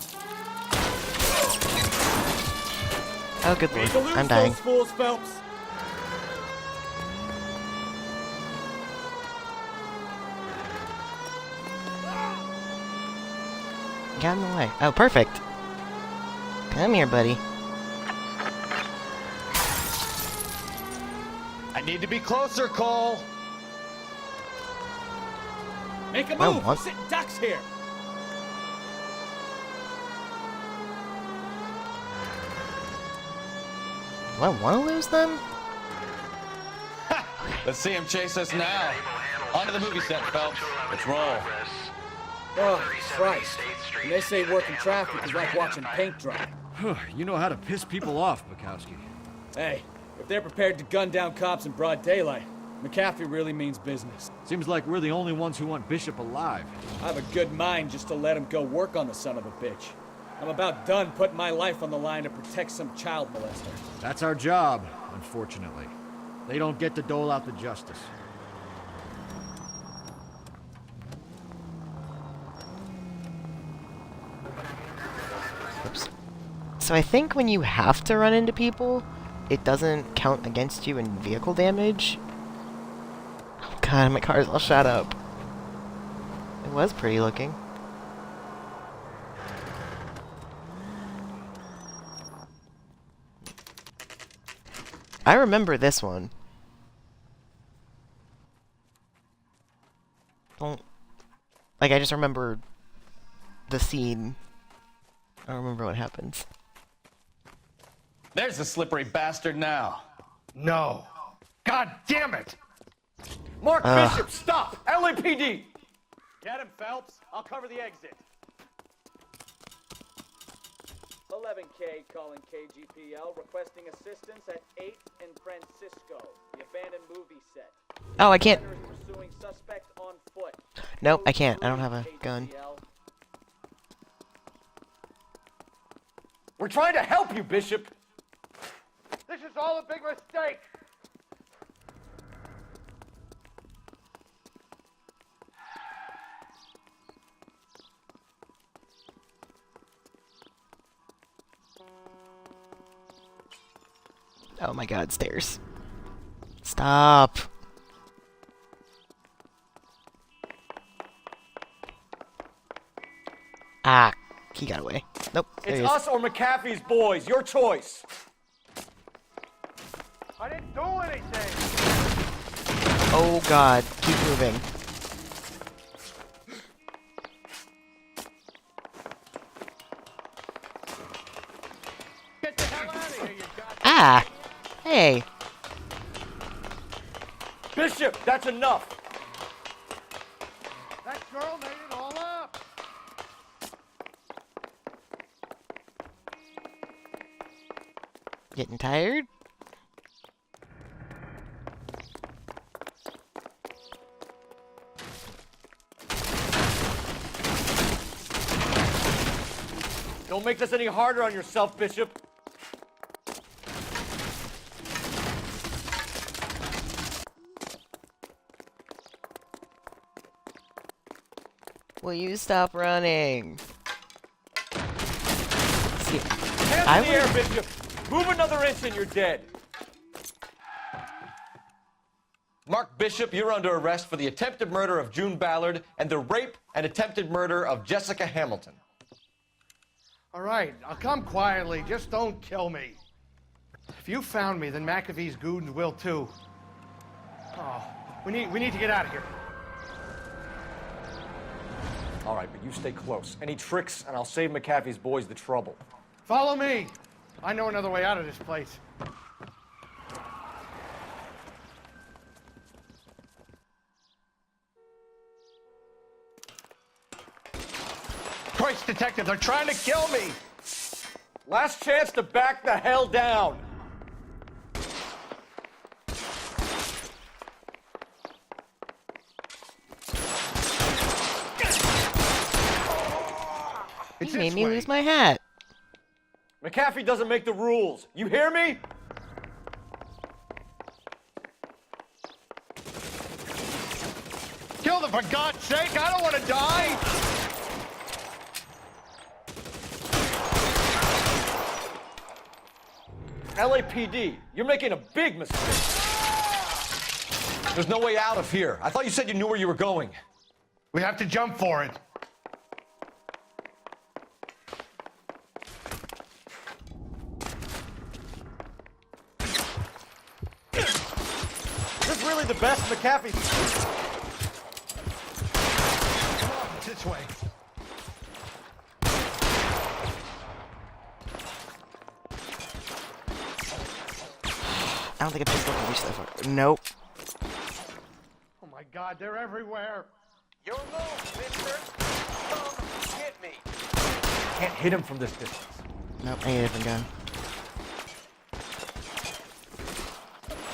Speaker 1: Oh, good lord. I'm dying.
Speaker 9: Those fools, Phelps.
Speaker 1: Get in the way. Oh, perfect. Come here, buddy.
Speaker 9: I need to be closer, Cole. Make a
Speaker 1: Well,
Speaker 9: move.
Speaker 1: what?
Speaker 9: We're sitting ducks here.
Speaker 1: Do I want to lose them?
Speaker 4: Let's see him chase us now. Onto the movie set, Phelps. Let's roll.
Speaker 5: Oh, Christ. And they say working traffic is like watching paint dry.
Speaker 6: You know how to piss people off, Bukowski.
Speaker 5: Hey, if they're prepared to gun down cops in broad daylight, McAfee really means business.
Speaker 6: Seems like we're the only ones who want Bishop alive.
Speaker 5: I have a good mind just to let him go work on the son of a bitch. I'm about done putting my life on the line to protect some child molester.
Speaker 6: That's our job, unfortunately. They don't get to dole out the justice.
Speaker 1: Oops. So I think when you have to run into people, it doesn't count against you in vehicle damage. Oh god, my car's all shot up. It was pretty looking. I remember this one. Don't... Like, I just remember the scene. I don't remember what happens.
Speaker 4: There's the slippery bastard now.
Speaker 3: No. God damn it!
Speaker 2: Mark Bishop, stop! LAPD!
Speaker 5: Get him, Phelps. I'll cover the exit. 11K calling KGPL, requesting assistance at 8th and Francisco, the abandoned movie set.
Speaker 1: Oh, I can't.
Speaker 5: Pursuing suspect on foot.
Speaker 1: Nope, I can't. I don't have a gun.
Speaker 2: We're trying to help you, Bishop.
Speaker 3: This is all a big mistake!
Speaker 1: Oh my god, stairs. Stop. Ah, he got away. Nope. There
Speaker 2: It's
Speaker 1: he is.
Speaker 2: us or McAfee's boys. Your choice.
Speaker 3: I didn't do anything!
Speaker 1: Oh god, keep moving.
Speaker 3: Get the hell out of here, you goddamn...
Speaker 1: Ah! Hey!
Speaker 2: Bishop, that's enough.
Speaker 3: That girl made it all up!
Speaker 1: Getting tired?
Speaker 2: Don't make this any harder on yourself, Bishop.
Speaker 1: Will you stop running? See,
Speaker 2: Hands in the air, Bishop. Move another inch and you're dead. Mark Bishop, you're under arrest for the attempted murder of June Ballard and the rape and attempted murder of Jessica Hamilton.
Speaker 3: All right, I'll come quietly. Just don't kill me. If you found me, then McAfee's goons will too. Oh, we need to get out of here.
Speaker 2: All right, but you stay close. Any tricks, and I'll save McAfee's boys the trouble.
Speaker 3: Follow me. I know another way out of this place. Christ, detective, they're trying to kill me.
Speaker 2: Last chance to back the hell down.
Speaker 1: You made me lose my hat.
Speaker 2: McAfee doesn't make the rules. You hear me?
Speaker 3: Kill them, for God's sake! I don't want to die!
Speaker 2: LAPD, you're making a big mistake. There's no way out of here. I thought you said you knew where you were going.
Speaker 3: We have to jump for it.
Speaker 2: Is this really the best McAfee?
Speaker 3: This way.
Speaker 1: I don't think a pistol can reach that far. Nope.
Speaker 3: Oh my God, they're everywhere.
Speaker 7: Your move, mister. Come get me.
Speaker 2: Can't hit him from this distance.
Speaker 1: Nope, I need a different gun.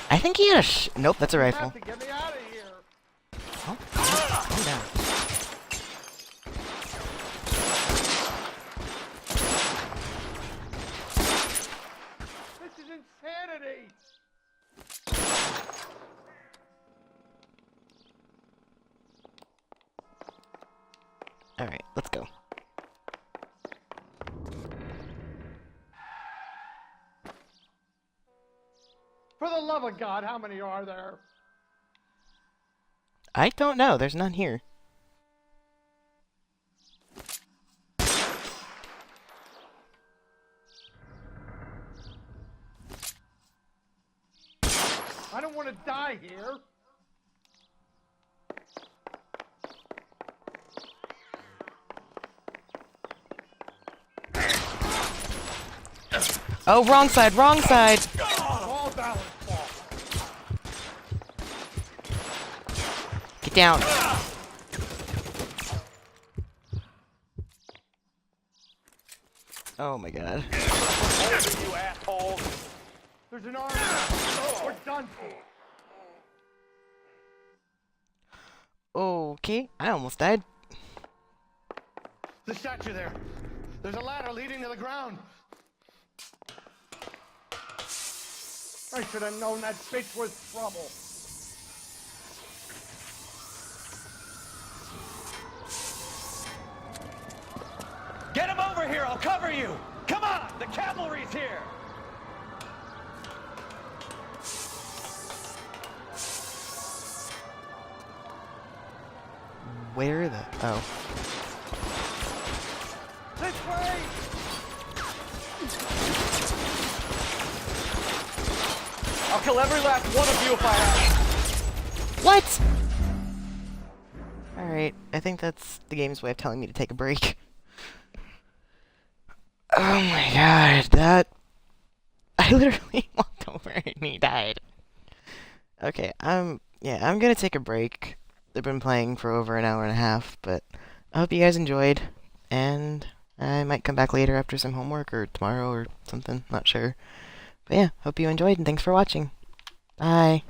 Speaker 1: I think he had a nope, that's a rifle.
Speaker 3: Have to get me out of here.
Speaker 1: Oh, calm down.
Speaker 3: This is insanity.
Speaker 1: Alright, let's go.
Speaker 3: For the love of God, how many are there?
Speaker 1: I don't know, there's none here.
Speaker 12: want to die here.
Speaker 1: Oh, wrong side, wrong side!
Speaker 12: All balance ball.
Speaker 1: Get down. Oh my god.
Speaker 12: You asshole. There's an arm. We're done for.
Speaker 1: Okay, I almost died.
Speaker 12: The statue there. There's a ladder leading to the ground. I should have known that bitch was trouble.
Speaker 3: Get him over here, I'll cover you! Come on, the cavalry's here!
Speaker 1: Where the... Oh.
Speaker 12: This way!
Speaker 5: I'll kill every last one of you if I have.
Speaker 1: What? Alright, I think that's the game's way of telling me to take a break. Oh my god, that... I literally walked over and he died. Okay, yeah, I'm gonna take a break. I've been playing for over an hour and a half, but I hope you guys enjoyed, and I might come back later after some homework, or tomorrow, or something, not sure. But yeah, hope you enjoyed, and thanks for watching. Bye.